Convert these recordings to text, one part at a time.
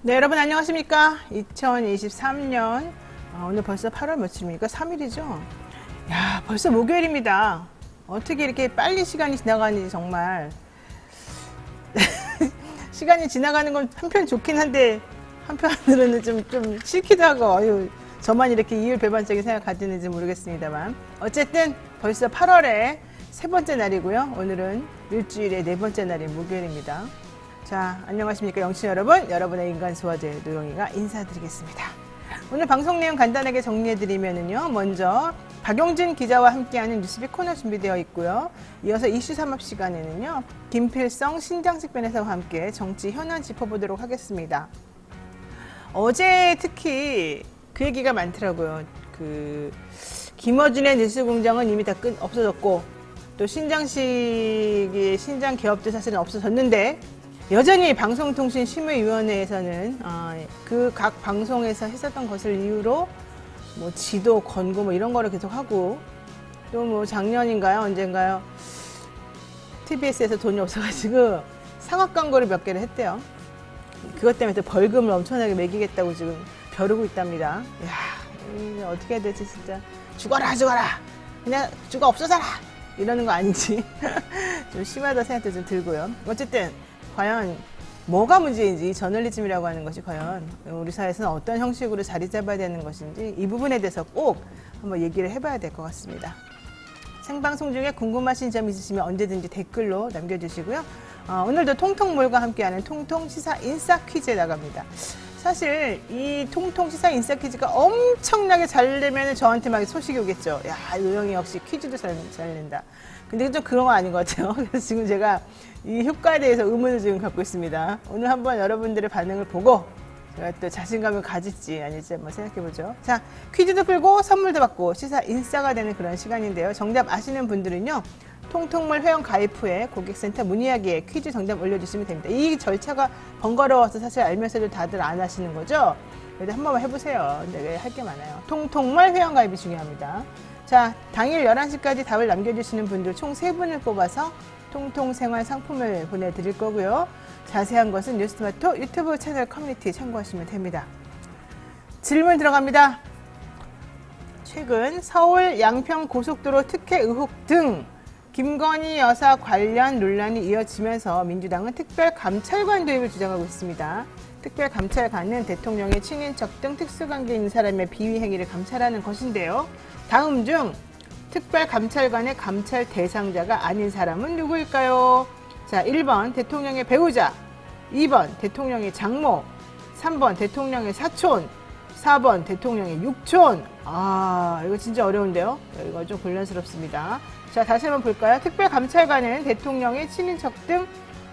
네, 여러분 안녕하십니까? 2023년 오늘 벌써 8월 며칠입니까? 3일이죠? 야, 벌써 목요일입니다. 어떻게 이렇게 빨리 시간이 지나가는지 정말 시간이 지나가는 건 한편 좋긴 한데 한편으로는 좀 싫기도 하고 저만 이렇게 이율배반적인 생각 가지는지 모르겠습니다만 어쨌든 벌써 8월의 세 번째 날이고요. 오늘은 일주일의 네 번째 날인 목요일입니다. 자, 안녕하십니까 영친 여러분. 여러분의 인간 소화제 노영이가 인사드리겠습니다. 오늘 방송 내용 간단하게 정리해드리면요. 먼저 박용진 기자와 함께하는 뉴스빅 코너 준비되어 있고요. 이어서 이슈 삼합 시간에는요. 김필성 신장식 변호사와 함께 정치 현안 짚어보도록 하겠습니다. 어제 특히 그 얘기가 많더라고요. 김어준의 뉴스공장은 이미 다 없어졌고 또 신장식의 신장 개업도 사실은 없어졌는데 여전히 방송통신심의위원회에서는 그 각 방송에서 했었던 것을 이유로 뭐 지도, 권고 뭐 이런 거를 계속 하고 또 뭐 작년인가요? 언젠가요? TBS에서 돈이 없어가지고 상업 광고를 몇 개를 했대요. 그것 때문에 또 벌금을 엄청나게 매기겠다고 지금 벼르고 있답니다. 이야, 어떻게 해야 되지 진짜. 죽어라! 그냥 죽어 없어져라! 이러는 거 아닌지 좀 심하다 생각도 좀 들고요. 어쨌든 과연 뭐가 문제인지 저널리즘이라고 하는 것이 과연 우리 사회에서는 어떤 형식으로 자리 잡아야 되는 것인지 이 부분에 대해서 꼭 한번 얘기를 해봐야 될 것 같습니다. 생방송 중에 궁금하신 점 있으시면 언제든지 댓글로 남겨주시고요. 오늘도 통통몰과 함께하는 통통 시사 인싸 퀴즈에 나갑니다. 사실 이 통통 시사 인싸 퀴즈가 엄청나게 잘 되면 저한테 막 소식이 오겠죠. 야, 노영이 역시 퀴즈도 잘 낸다. 근데 좀 그런 거 아닌 것 같아요. 그래서 지금 제가 이 효과에 대해서 의문을 지금 갖고 있습니다. 오늘 한번 여러분들의 반응을 보고 제가 또 자신감을 가질지 아닐지 한번 생각해보죠. 자, 퀴즈도 풀고 선물도 받고 시사 인싸가 되는 그런 시간인데요. 정답 아시는 분들은요. 통통몰 회원 가입 후에 고객센터 문의하기에 퀴즈 정답 올려주시면 됩니다. 이 절차가 번거로워서 사실 알면서도 다들 안 하시는 거죠. 그래도 한 번만 해보세요. 근데 할 게 많아요. 통통몰 회원 가입이 중요합니다. 자, 당일 11시까지 답을 남겨주시는 분들 총 3분을 뽑아서 통통생활 상품을 보내드릴 거고요. 자세한 것은 뉴스토마토 유튜브 채널 커뮤니티 참고하시면 됩니다. 질문 들어갑니다. 최근 서울 양평 고속도로 특혜 의혹 등 김건희 여사 관련 논란이 이어지면서 민주당은 특별감찰관 도입을 주장하고 있습니다. 특별감찰관은 대통령의 친인척 등 특수관계 있는 사람의 비위 행위를 감찰하는 것인데요. 다음 중 특별감찰관의 감찰 대상자가 아닌 사람은 누구일까요? 자, 1번 대통령의 배우자, 2번 대통령의 장모, 3번 대통령의 사촌, 4번 대통령의 육촌. 이거 진짜 어려운데요. 이거 좀 곤란스럽습니다. 자, 다시 한번 볼까요? 특별감찰관은 대통령의 친인척 등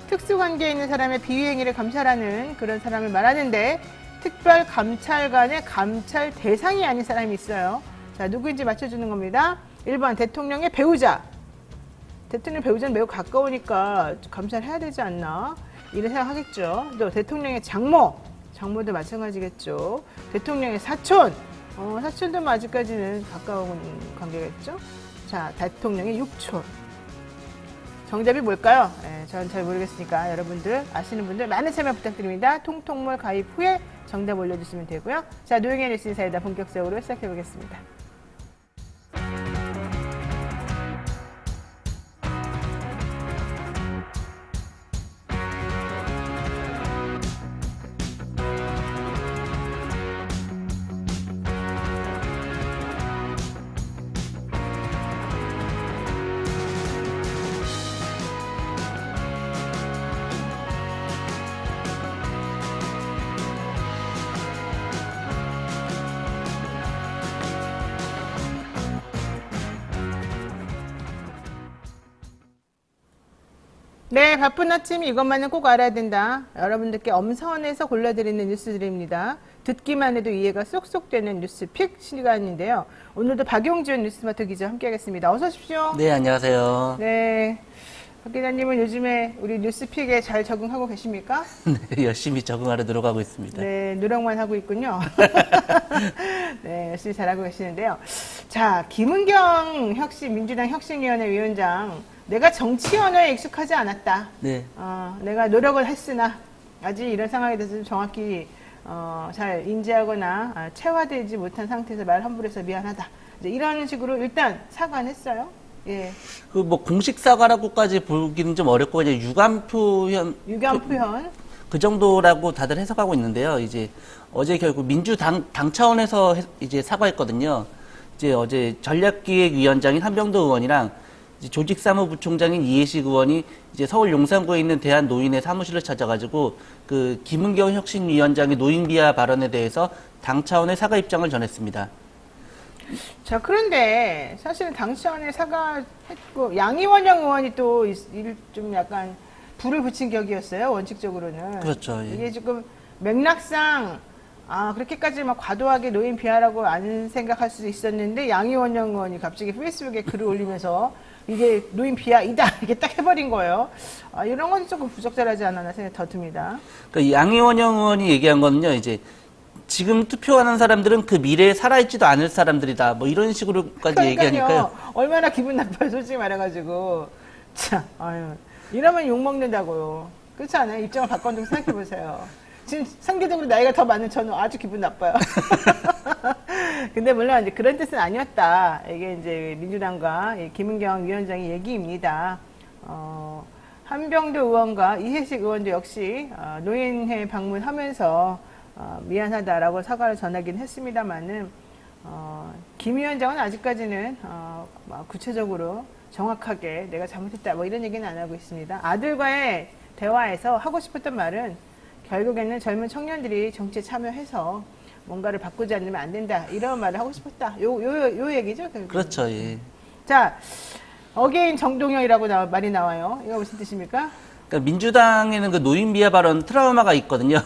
특수관계에 있는 사람의 비위행위를 감찰하는 그런 사람을 말하는데 특별감찰관의 감찰 대상이 아닌 사람이 있어요. 자, 누구인지 맞춰주는 겁니다. 1번 대통령의 배우자. 대통령 배우자는 매우 가까우니까 감찰해야 되지 않나? 이런 생각하겠죠. 또 대통령의 장모. 장모도 마찬가지겠죠. 대통령의 사촌. 사촌도 뭐 아직까지는 가까운 관계겠죠. 자, 대통령의 육촌. 정답이 뭘까요? 저는 잘 모르겠으니까 여러분들 아시는 분들 많은 참여 부탁드립니다. 통통몰 가입 후에 정답 올려주시면 되고요. 자, 노영의 뉴스 인사이다 본격적으로 시작해 보겠습니다. 네, 바쁜 아침 이것만은 꼭 알아야 된다. 여러분들께 엄선해서 골라드리는 뉴스들입니다. 듣기만 해도 이해가 쏙쏙 되는 뉴스픽 시간인데요. 오늘도 박용준 뉴스마트 기자 함께하겠습니다. 어서 오십시오. 네, 안녕하세요. 네, 박 기자님은 요즘에 우리 뉴스픽에 잘 적응하고 계십니까? 네, 열심히 적응하려 들어가고 있습니다. 네, 노력만 하고 있군요. 네, 열심히 잘하고 계시는데요. 자, 김은경 민주당 혁신위원회 위원장. 내가 정치 언어에 익숙하지 않았다. 네. 내가 노력을 했으나 아직 이런 상황에 대해서 정확히 잘 인지하거나 체화되지 못한 상태에서 말 함부로 해서 미안하다. 이제 이런 식으로 일단 사과는 했어요. 예. 그 뭐 공식 사과라고까지 보기는 좀 어렵고 이제 유감 표현 그 정도라고 다들 해석하고 있는데요. 이제 어제 결국 민주당 차원에서 이제 사과했거든요. 이제 어제 전략기획위원장인 한병도 의원이랑 이제 조직사무부총장인 이해식 의원이 이제 서울 용산구에 있는 대한노인의 사무실을 찾아가지고 그 김은경 혁신위원장의 노인 비하 발언에 대해서 당 차원의 사과 입장을 전했습니다. 자, 그런데 사실은 당 차원의 사과했고 양이원영 의원이 또 좀 약간 불을 붙인 격이었어요. 원칙적으로는. 그렇죠. 예. 이게 지금 맥락상 그렇게까지 막 과도하게 노인 비하라고 안 생각할 수도 있었는데 양이원영 의원이 갑자기 페이스북에 글을 올리면서 이게 노인 비하이다 이렇게 딱 해버린 거예요. 이런 건 조금 부적절하지 않았나 생각이 더 듭니다. 그러니까 양이원영 의원이 얘기한 거는요. 이제 지금 투표하는 사람들은 그 미래에 살아있지도 않을 사람들이다. 뭐 이런 식으로까지 얘기하니까요. 얼마나 기분 나빠요. 솔직히 말해가지고. 참, 이러면 욕먹는다고요. 그렇지 않아요? 입장을 바꿔놓고 생각해보세요. 지금 상대적으로 나이가 더 많은 저는 아주 기분 나빠요. 근데 물론 이제 그런 뜻은 아니었다. 이게 이제 민주당과 김은경 위원장의 얘기입니다. 한병도 의원과 이해식 의원도 역시 노인회 방문하면서 미안하다라고 사과를 전하긴 했습니다만은 김 위원장은 아직까지는 구체적으로 정확하게 내가 잘못했다 뭐 이런 얘기는 안 하고 있습니다. 아들과의 대화에서 하고 싶었던 말은 결국에는 젊은 청년들이 정치에 참여해서 뭔가를 바꾸지 않으면 안 된다 이런 말을 하고 싶었다. 요 얘기죠. 결국은. 그렇죠. 예. 자, 어게인 정동영이라고 말이 나와요. 이거 무슨 뜻입니까? 그러니까 민주당에는 그 노인 비하 발언 트라우마가 있거든요.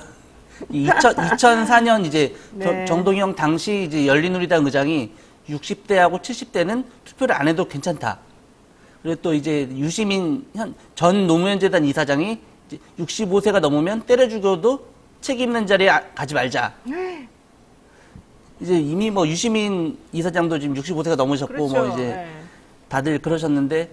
2004년 이제 네. 정동영 당시 이제 열린우리당 의장이 60대하고 70대는 투표를 안 해도 괜찮다. 그리고 또 이제 유시민 전 노무현재단 이사장이 65세가 넘으면 때려 죽여도 책 있는 자리에 가지 말자. 이제 이미 뭐 유시민 이사장도 지금 65세가 넘으셨고 그렇죠. 뭐 이제 네. 다들 그러셨는데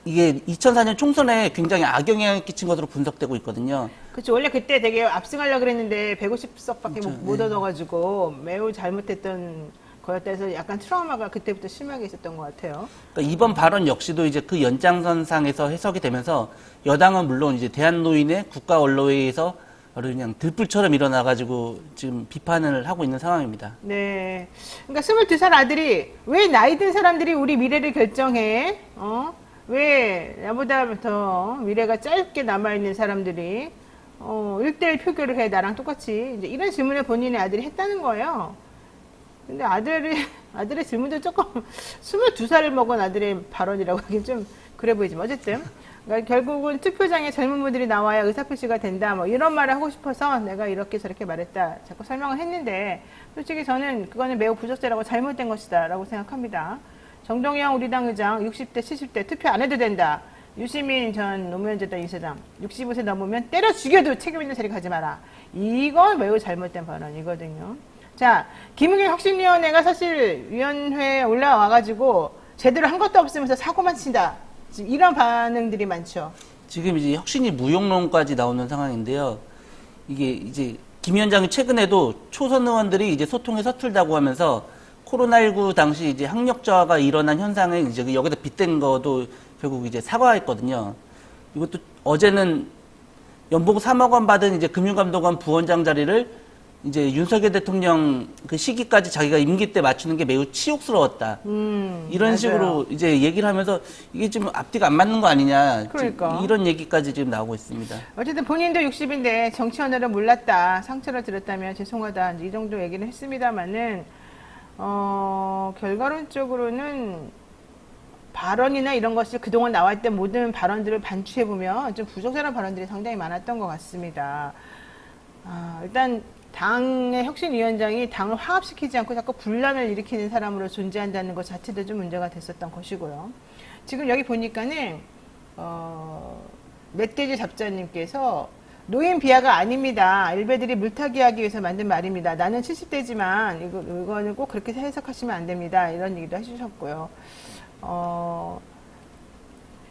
이게 2004년 총선에 굉장히 악영향을 끼친 것으로 분석되고 있거든요. 그렇죠. 원래 그때 되게 압승하려고 그랬는데 150석밖에 그렇죠. 못 얻어가지고 매우 잘못했던 거였다 해서 약간 트라우마가 그때부터 심하게 있었던 것 같아요. 그러니까 이번 발언 역시도 이제 그 연장선상에서 해석이 되면서 여당은 물론 이제 대한노인의 국가언론회의에서 그냥 들불처럼 일어나가지고 지금 비판을 하고 있는 상황입니다. 네. 그러니까 22살 아들이 왜 나이 든 사람들이 우리 미래를 결정해? 왜 나보다 더 미래가 짧게 남아있는 사람들이 1대1 표결을 해 나랑 똑같이 이제 이런 질문을 본인의 아들이 했다는 거예요. 근데 아들의 질문도 조금 22살을 먹은 아들의 발언이라고 하긴 좀 그래 보이지만 어쨌든 그러니까 결국은 투표장에 젊은 분들이 나와야 의사표시가 된다 뭐 이런 말을 하고 싶어서 내가 이렇게 저렇게 말했다 자꾸 설명을 했는데 솔직히 저는 그거는 매우 부적절하고 잘못된 것이다 라고 생각합니다. 정동영 우리 당 의장 60대 70대 투표 안 해도 된다. 유시민 전 노무현재단 이사장 65세 넘으면 때려 죽여도 책임 있는 자리 가지 마라. 이건 매우 잘못된 발언이거든요. 자, 김은경 혁신위원회가 사실 위원회에 올라와가지고 제대로 한 것도 없으면서 사고만 친다. 지금 이런 반응들이 많죠. 지금 이제 혁신이 무용론까지 나오는 상황인데요. 이게 이제 김 위원장이 최근에도 초선 의원들이 이제 소통에 서툴다고 하면서 코로나19 당시 이제 학력저하가 일어난 현상에 이제 여기다 빗댄 거도 결국 이제 사과했거든요. 이것도 어제는 연봉 3억 원 받은 이제 금융감독원 부원장 자리를 이제 윤석열 대통령 그 시기까지 자기가 임기 때 맞추는 게 매우 치욕스러웠다. 이런 맞아요. 식으로 이제 얘기를 하면서 이게 지금 앞뒤가 안 맞는 거 아니냐. 그러니까. 이런 얘기까지 지금 나오고 있습니다. 어쨌든 본인도 60인데 정치원으로 몰랐다. 상처를 들었다면 죄송하다. 이 정도 얘기를 했습니다만은 결과론적으로는 발언이나 이런 것이 그동안 나왔던 모든 발언들을 반추해보면 좀 부적절한 발언들이 상당히 많았던 것 같습니다. 일단 당의 혁신위원장이 당을 화합시키지 않고 자꾸 분란을 일으키는 사람으로 존재한다는 것 자체도 좀 문제가 됐었던 것이고요. 지금 여기 보니까는 멧돼지 잡자님께서 노인 비하가 아닙니다. 일베들이 물타기 하기 위해서 만든 말입니다. 나는 70대지만 이거는 꼭 그렇게 해석하시면 안 됩니다. 이런 얘기도 해주셨고요.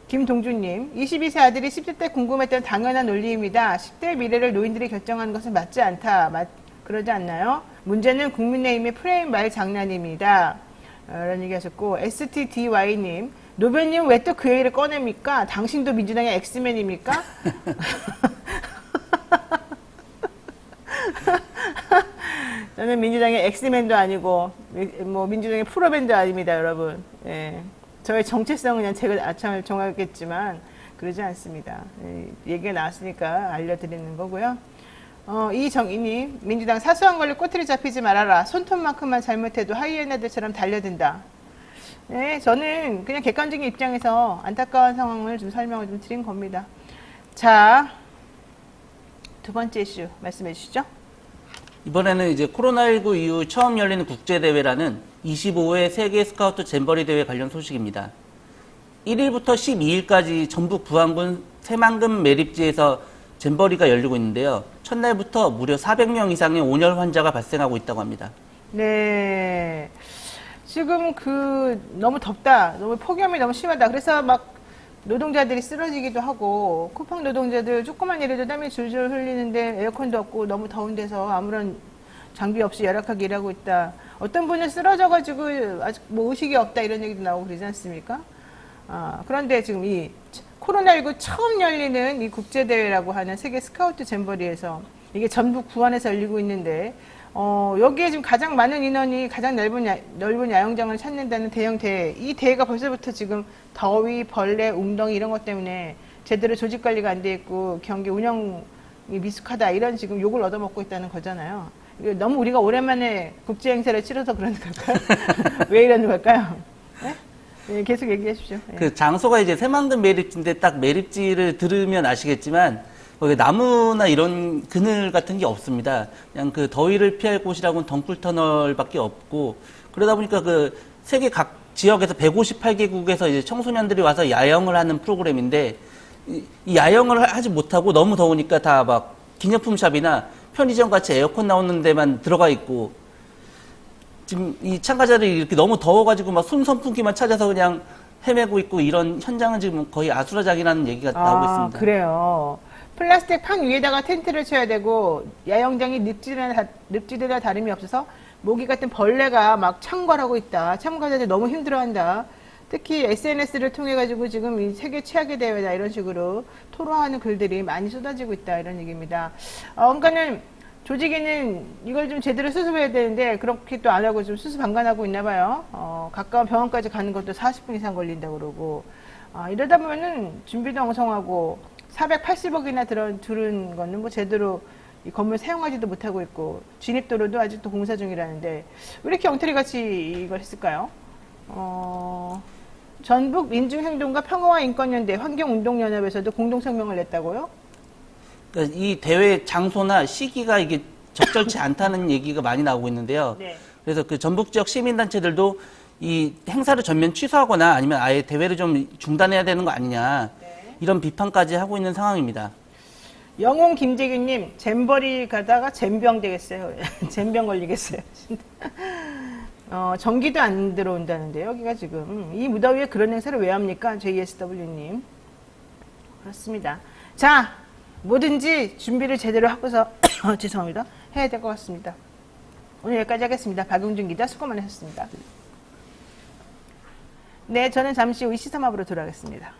김동준님, 22세 아들이 10대 때 궁금했던 당연한 논리입니다. 10대 미래를 노인들이 결정하는 것은 맞지 않다. 그러지 않나요? 문제는 국민의힘의 프레임 말 장난입니다. 라는 얘기 하셨고, STDY님, 노변님 왜 또 그 얘기를 꺼냅니까? 당신도 민주당의 엑스맨입니까? 저는 민주당의 엑스맨도 아니고, 뭐, 민주당의 프로맨도 아닙니다, 여러분. 예. 저의 정체성은 그냥 제가 아참을 정하겠지만, 그러지 않습니다. 예. 얘기가 나왔으니까 알려드리는 거고요. 이정희님, 민주당 사소한 걸로 꼬투리 잡히지 말아라. 손톱만큼만 잘못해도 하이에나들처럼 달려든다. 네, 저는 그냥 객관적인 입장에서 안타까운 상황을 좀 설명을 좀 드린 겁니다. 자, 두 번째 이슈 말씀해 주시죠. 이번에는 이제 코로나19 이후 처음 열리는 국제대회라는 25회 세계 스카우트 잼버리 대회 관련 소식입니다. 1일부터 12일까지 전북 부안군 새만금 매립지에서 잼버리가 열리고 있는데요. 첫날부터 무려 400명 이상의 온열 환자가 발생하고 있다고 합니다. 네. 지금 너무 덥다. 너무 폭염이 너무 심하다. 그래서 막 노동자들이 쓰러지기도 하고, 쿠팡 노동자들 조금만 일해도 땀이 줄줄 흘리는데 에어컨도 없고 너무 더운 데서 아무런 장비 없이 열악하게 일하고 있다. 어떤 분은 쓰러져가지고 아직 뭐 의식이 없다 이런 얘기도 나오고 그러지 않습니까? 그런데 지금 이 코로나19 처음 열리는 이 국제대회라고 하는 세계 스카우트 잼버리에서 이게 전북 부안에서 열리고 있는데, 여기에 지금 가장 많은 인원이 가장 넓은 야영장을 찾는다는 대형 대회. 이 대회가 벌써부터 지금 더위, 벌레, 웅덩이 이런 것 때문에 제대로 조직 관리가 안 돼 있고 경기 운영이 미숙하다 이런 지금 욕을 얻어먹고 있다는 거잖아요. 너무 우리가 오랜만에 국제 행사를 치러서 그러는 걸까요? 왜 이러는 걸까요? 네? 네, 계속 얘기해 주십시오. 네. 그 장소가 이제 새만금 매립지인데 딱 매립지를 들으면 아시겠지만 거기 나무나 이런 그늘 같은 게 없습니다. 그냥 그 더위를 피할 곳이라고는 덩굴 터널밖에 없고, 그러다 보니까 그 세계 각 지역에서 158개국에서 이제 청소년들이 와서 야영을 하는 프로그램인데, 이 야영을 하지 못하고 너무 더우니까 다 막 기념품 샵이나 편의점 같이 에어컨 나오는 데만 들어가 있고, 지금 이 참가자들이 이렇게 너무 더워가지고 막 손 선풍기만 찾아서 그냥 헤매고 있고, 이런 현장은 지금 거의 아수라장이라는 얘기가 나오고 있습니다. 그래요. 플라스틱 판 위에다가 텐트를 쳐야 되고, 야영장이 늪지대나 다름이 없어서 모기 같은 벌레가 막 창궐하고 있다. 참가자들 너무 힘들어한다. 특히 SNS를 통해 가지고 지금 이 세계 최악의 대회다 이런 식으로 토로하는 글들이 많이 쏟아지고 있다 이런 얘기입니다. 그러니까는 조직위는 이걸 좀 제대로 수습해야 되는데 그렇게 또 안 하고 좀 수습 방관하고 있나 봐요. 가까운 병원까지 가는 것도 40분 이상 걸린다고 그러고, 이러다 보면은 준비도 엉성하고 480억이나 들은 거는 뭐 제대로 이 건물 사용하지도 못하고 있고, 진입도로도 아직도 공사 중이라는데 왜 이렇게 엉터리 같이 이걸 했을까요? 전북 민중행동과 평화와 인권연대 환경운동연합에서도 공동성명을 냈다고요? 그러니까 이 대회 장소나 시기가 이게 적절치 않다는 얘기가 많이 나오고 있는데요. 네. 그래서 그 전북 지역 시민단체들도 이 행사를 전면 취소하거나 아니면 아예 대회를 좀 중단해야 되는 거 아니냐, 이런 비판까지 하고 있는 상황입니다. 영웅 김재규님, 잼버리 가다가 잼병 되겠어요. 잼병 걸리겠어요. 전기도 안 들어온다는데 여기가 지금 이 무더위에 그런 행사를 왜 합니까? JSW님. 그렇습니다. 자, 뭐든지 준비를 제대로 하고서 죄송합니다. 해야 될 것 같습니다. 오늘 여기까지 하겠습니다. 박용준 기자 수고 많으셨습니다. 네, 저는 잠시 후 시사마으로 돌아가겠습니다.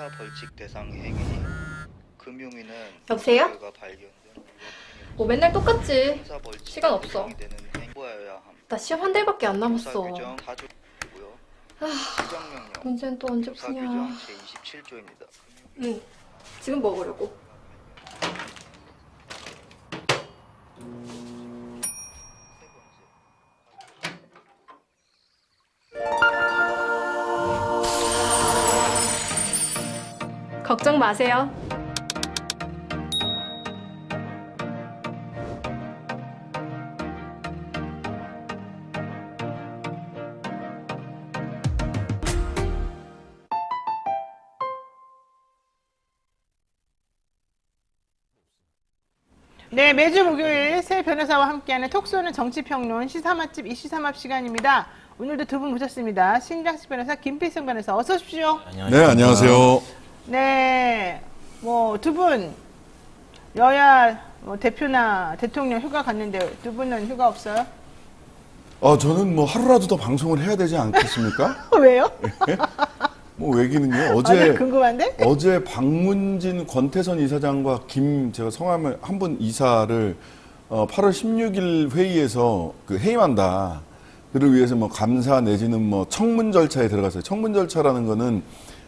형사 벌칙 대상 행위, 금융위는 여보세요? 결과 발견된 뭐 맨날 똑같지. 형사 벌칙 시간 없어. 대상이 되는 행보여야 함. 나 시험 한 달밖에 안 형사 남았어. 규정 4조고요. 시정명령 문제는 또 언제 형사 푸냐. 규정 제27조입니다. 응. 지금 먹으려고. 걱정 마세요. 네, 매주 목요일 새 변호사와 함께하는 톡쏘는 정치평론 시사맛집 이시사맛 시간입니다. 오늘도 두 분 모셨습니다. 신장식 변호사, 김필승 변호사, 어서 오십시오. 네, 안녕하세요. 네, 뭐 두 분 여야 대표나 대통령 휴가 갔는데 두 분은 휴가 없어요? 저는 뭐 하루라도 더 방송을 해야 되지 않겠습니까? 왜요? 뭐 얘기는요. 네, 어제 궁금한데? 어제 박문진 권태선 이사장과 제가 성함을 한 분 이사를 8월 16일 회의에서 해임한다. 그를 위해서 뭐 감사 내지는 뭐 청문 절차에 들어갔어요. 청문 절차라는 거는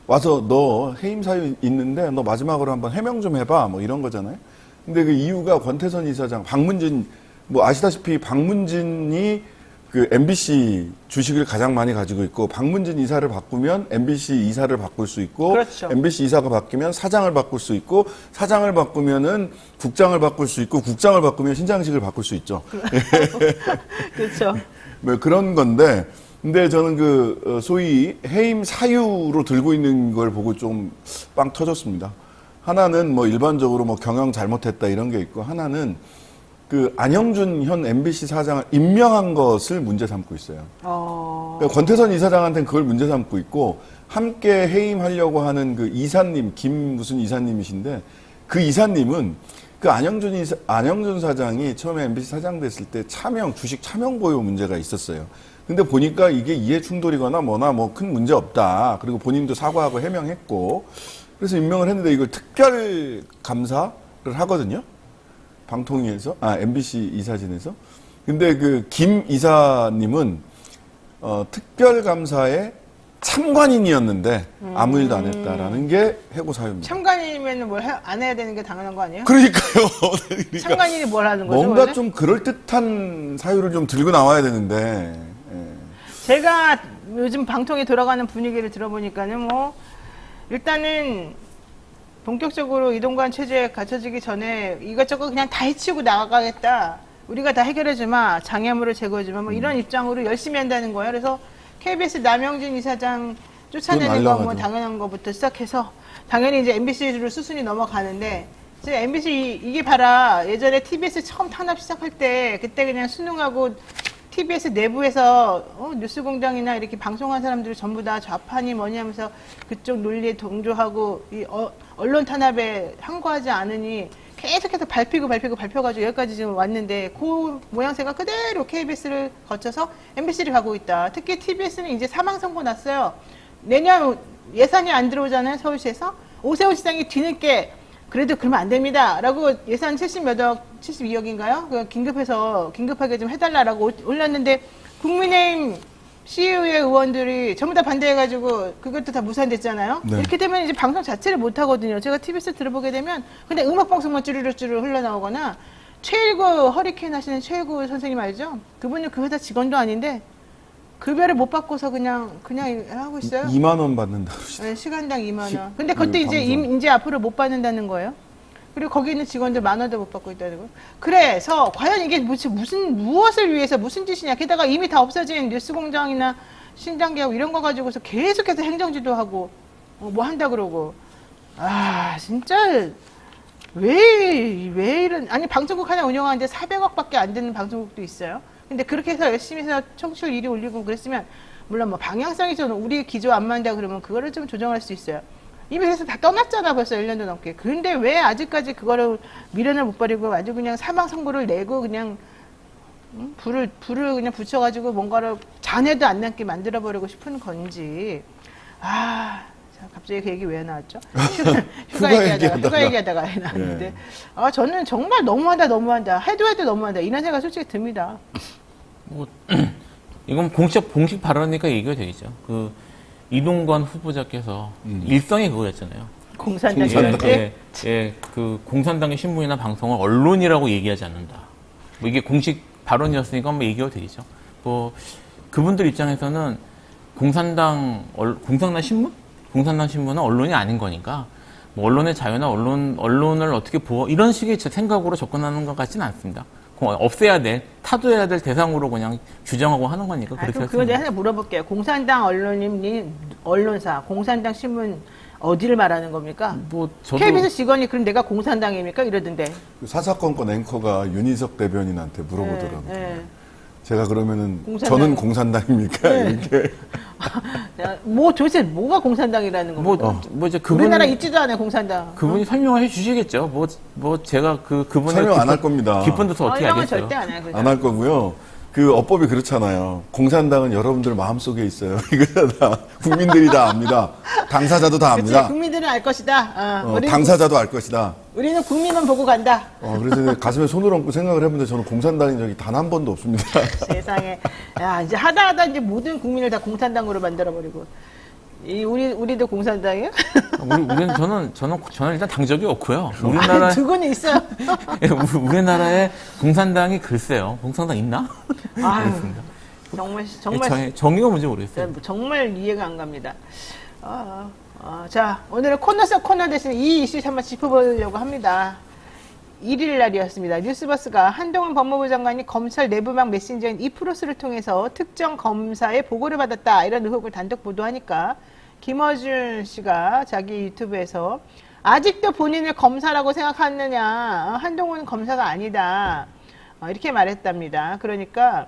와서 너 해임 사유 있는데 너 마지막으로 한번 해명 좀 해봐 뭐 이런 거잖아요. 근데 그 이유가 권태선 이사장, 박문진 뭐 아시다시피 박문진이 그 MBC 주식을 가장 많이 가지고 있고 박문진 이사를 바꾸면 MBC 이사를 바꿀 수 있고 그렇죠. MBC 이사가 바뀌면 사장을 바꿀 수 있고 사장을 바꾸면은 국장을 바꿀 수 있고 국장을 바꾸면 신장식을 바꿀 수 있죠. 그렇죠. 뭐 그런 건데 근데 저는 소위 해임 사유로 들고 있는 걸 보고 좀 빵 터졌습니다. 하나는 뭐 일반적으로 뭐 경영 잘못했다 이런 게 있고 하나는 안영준 현 MBC 사장을 임명한 것을 문제 삼고 있어요. 그러니까 권태선 이사장한테는 그걸 문제 삼고 있고 함께 해임하려고 하는 그 이사님, 김 무슨 이사님이신데 그 이사님은 안영준 사장이 처음에 MBC 사장 됐을 때 주식 차명 보유 문제가 있었어요. 근데 보니까 이게 이해 충돌이거나 뭐나 뭐 큰 문제 없다. 그리고 본인도 사과하고 해명했고 그래서 임명을 했는데 이걸 특별 감사를 하거든요. 방통위에서, MBC 이사진에서. 근데 김 이사님은, 특별감사에 참관인이었는데, 아무 일도 안 했다라는 게 해고 사유입니다. 참관인이면 뭘 안 해야 되는 게 당연한 거 아니에요? 그러니까요. 그러니까 참관인이 뭘 하는 거죠? 뭔가 원래? 좀 그럴듯한 사유를 좀 들고 나와야 되는데, 제가 요즘 방통에 돌아가는 분위기를 들어보니까는 뭐 일단은 본격적으로 이동관 체제에 갖춰지기 전에 이것저것 그냥 다 해치우고 나가겠다. 우리가 다 해결해주마. 장애물을 제거해주마. 뭐 이런 입장으로 열심히 한다는 거예요. 그래서 KBS 남영진 이사장 쫓아내는 거 뭐 당연한 거부터 시작해서 당연히 이제 MBC로 수순이 넘어가는데 이제 MBC 이게 봐라. 예전에 TBS 처음 탄압 시작할 때 그때 그냥 순응하고 TBS 내부에서 뉴스공장이나 이렇게 방송한 사람들이 전부 다 좌판이 뭐냐 하면서 그쪽 논리에 동조하고 언론 탄압에 항거하지 않으니 계속해서 밟혀가지고 여기까지 지금 왔는데 그 모양새가 그대로 KBS를 거쳐서 MBC를 가고 있다. 특히 TBS는 이제 사망 선고 났어요. 내년 예산이 안 들어오잖아요. 서울시에서. 오세훈 시장이 뒤늦게 그래도 그러면 안 됩니다. 라고 예산 72억인가요? 긴급하게 좀 해달라고 올렸는데 국민의힘 시의회 의원들이 전부 다 반대해가지고 그것도 다 무산됐잖아요. 네. 이렇게 되면 이제 방송 자체를 못 하거든요. 제가 TBS 들어보게 되면 그냥 음악 방송만 쭈르르 흘러나오거나 최일구 허리케인 하시는 최일구 선생님 알죠? 그분은 그 회사 직원도 아닌데 급여를 못 받고서 그냥 하고 있어요. 2만 원 받는다고 그러시더라고요. 네, 시간당 2만 원. 근데 그때 이제 앞으로 못 받는다는 거예요. 그리고 거기 있는 직원들 10,000원도 못 받고 있다는 거예요. 그래서 과연 이게 무엇을 위해서 무슨 짓이냐. 게다가 이미 다 없어진 뉴스공장이나 신장기하고 이런 거 가지고서 계속해서 행정지도 하고 뭐 한다 그러고 진짜 왜 이런 방송국 하나 운영하는데 400억밖에 안 되는 방송국도 있어요. 근데 그렇게 해서 열심히 해서 청취율 1위 올리고 그랬으면 물론 뭐 방향성이 좀 우리 기조 안 맞는다 그러면 그거를 좀 조정할 수 있어요. 이미 그래서 다 떠났잖아 벌써 1년도 넘게. 그런데 왜 아직까지 그거를 미련을 못 버리고 아주 그냥 사망 선고를 내고 그냥 불을 그냥 붙여가지고 뭔가를 잔해도 안 남게 만들어 버리고 싶은 건지 참 갑자기 그 얘기 왜 나왔죠? 휴가 휴가 얘기하다가 왜 나왔는데 예. 저는 정말 너무한다. 해도 너무한다. 이런 생각 솔직히 듭니다. 뭐 이건 공식 발언이니까 얘기가 되겠죠. 그 이동관 후보자께서 일성이 그거였잖아요. 공산당한테 그 공산당의 신문이나 방송을 언론이라고 얘기하지 않는다. 뭐 이게 공식 발언이었으니까 한번 얘기가 되겠죠. 뭐 그분들 입장에서는 공산당 신문은 언론이 아닌 거니까 뭐 언론의 자유나 언론을 어떻게 보호 이런 식의 생각으로 접근하는 것 같지는 않습니다. 없애야 될, 타도해야 될 대상으로 그냥 규정하고 하는 거니까 그렇게 그럼 그거 내가 하나 물어볼게요. 공산당 언론사, 공산당 신문 어디를 말하는 겁니까? 뭐 저도 KBS 직원이 그럼 내가 공산당입니까? 이러던데. 그 사사건건 앵커가 윤희석 대변인한테 물어보더라고요. 네. 제가 그러면은 공산당. 저는 공산당입니까? 네. 이렇게. 도대체 뭐가 공산당이라는 겁니까? 뭐 이제 우리나라 있지도 않아요, 공산당. 그분이 설명을 해주시겠죠. 뭐 제가 그분의 설명 안 할 겁니다. 깊은 뜻을 어떻게 설명은 알겠어요? 절대 안 해요. 안 할 거고요. 그 어법이 그렇잖아요. 공산당은 여러분들 마음속에 있어요. 이거다. 국민들이 다 압니다. 당사자도 다 그치, 압니다. 국민들은 알 것이다. 당사자도 알 것이다. 우리는 국민만 보고 간다. 그래서 가슴에 손을 얹고 생각을 해보는데 저는 공산당인 적이 단 한 번도 없습니다. 세상에. 야, 이제 하다 이제 모든 국민을 다 공산당으로 만들어버리고. 우리도 공산당이에요? 저는 일단 당적이 없고요. 아니, 두고는 있어요. 우리나라에 공산당이 글쎄요. 공산당 있나? 아유, 그렇습니다. 정말 정의가 뭔지 모르겠어요. 정말 이해가 안 갑니다. 자, 오늘은 코너 속 코너 대신 이 이슈 한번 짚어보려고 합니다. 1일 날이었습니다. 뉴스버스가 한동훈 법무부 장관이 검찰 내부망 메신저인 이프로스를 통해서 특정 검사의 보고를 받았다. 이런 의혹을 단독 보도하니까 김어준 씨가 자기 유튜브에서 아직도 본인을 검사라고 생각하느냐. 한동훈은 검사가 아니다. 이렇게 말했답니다. 그러니까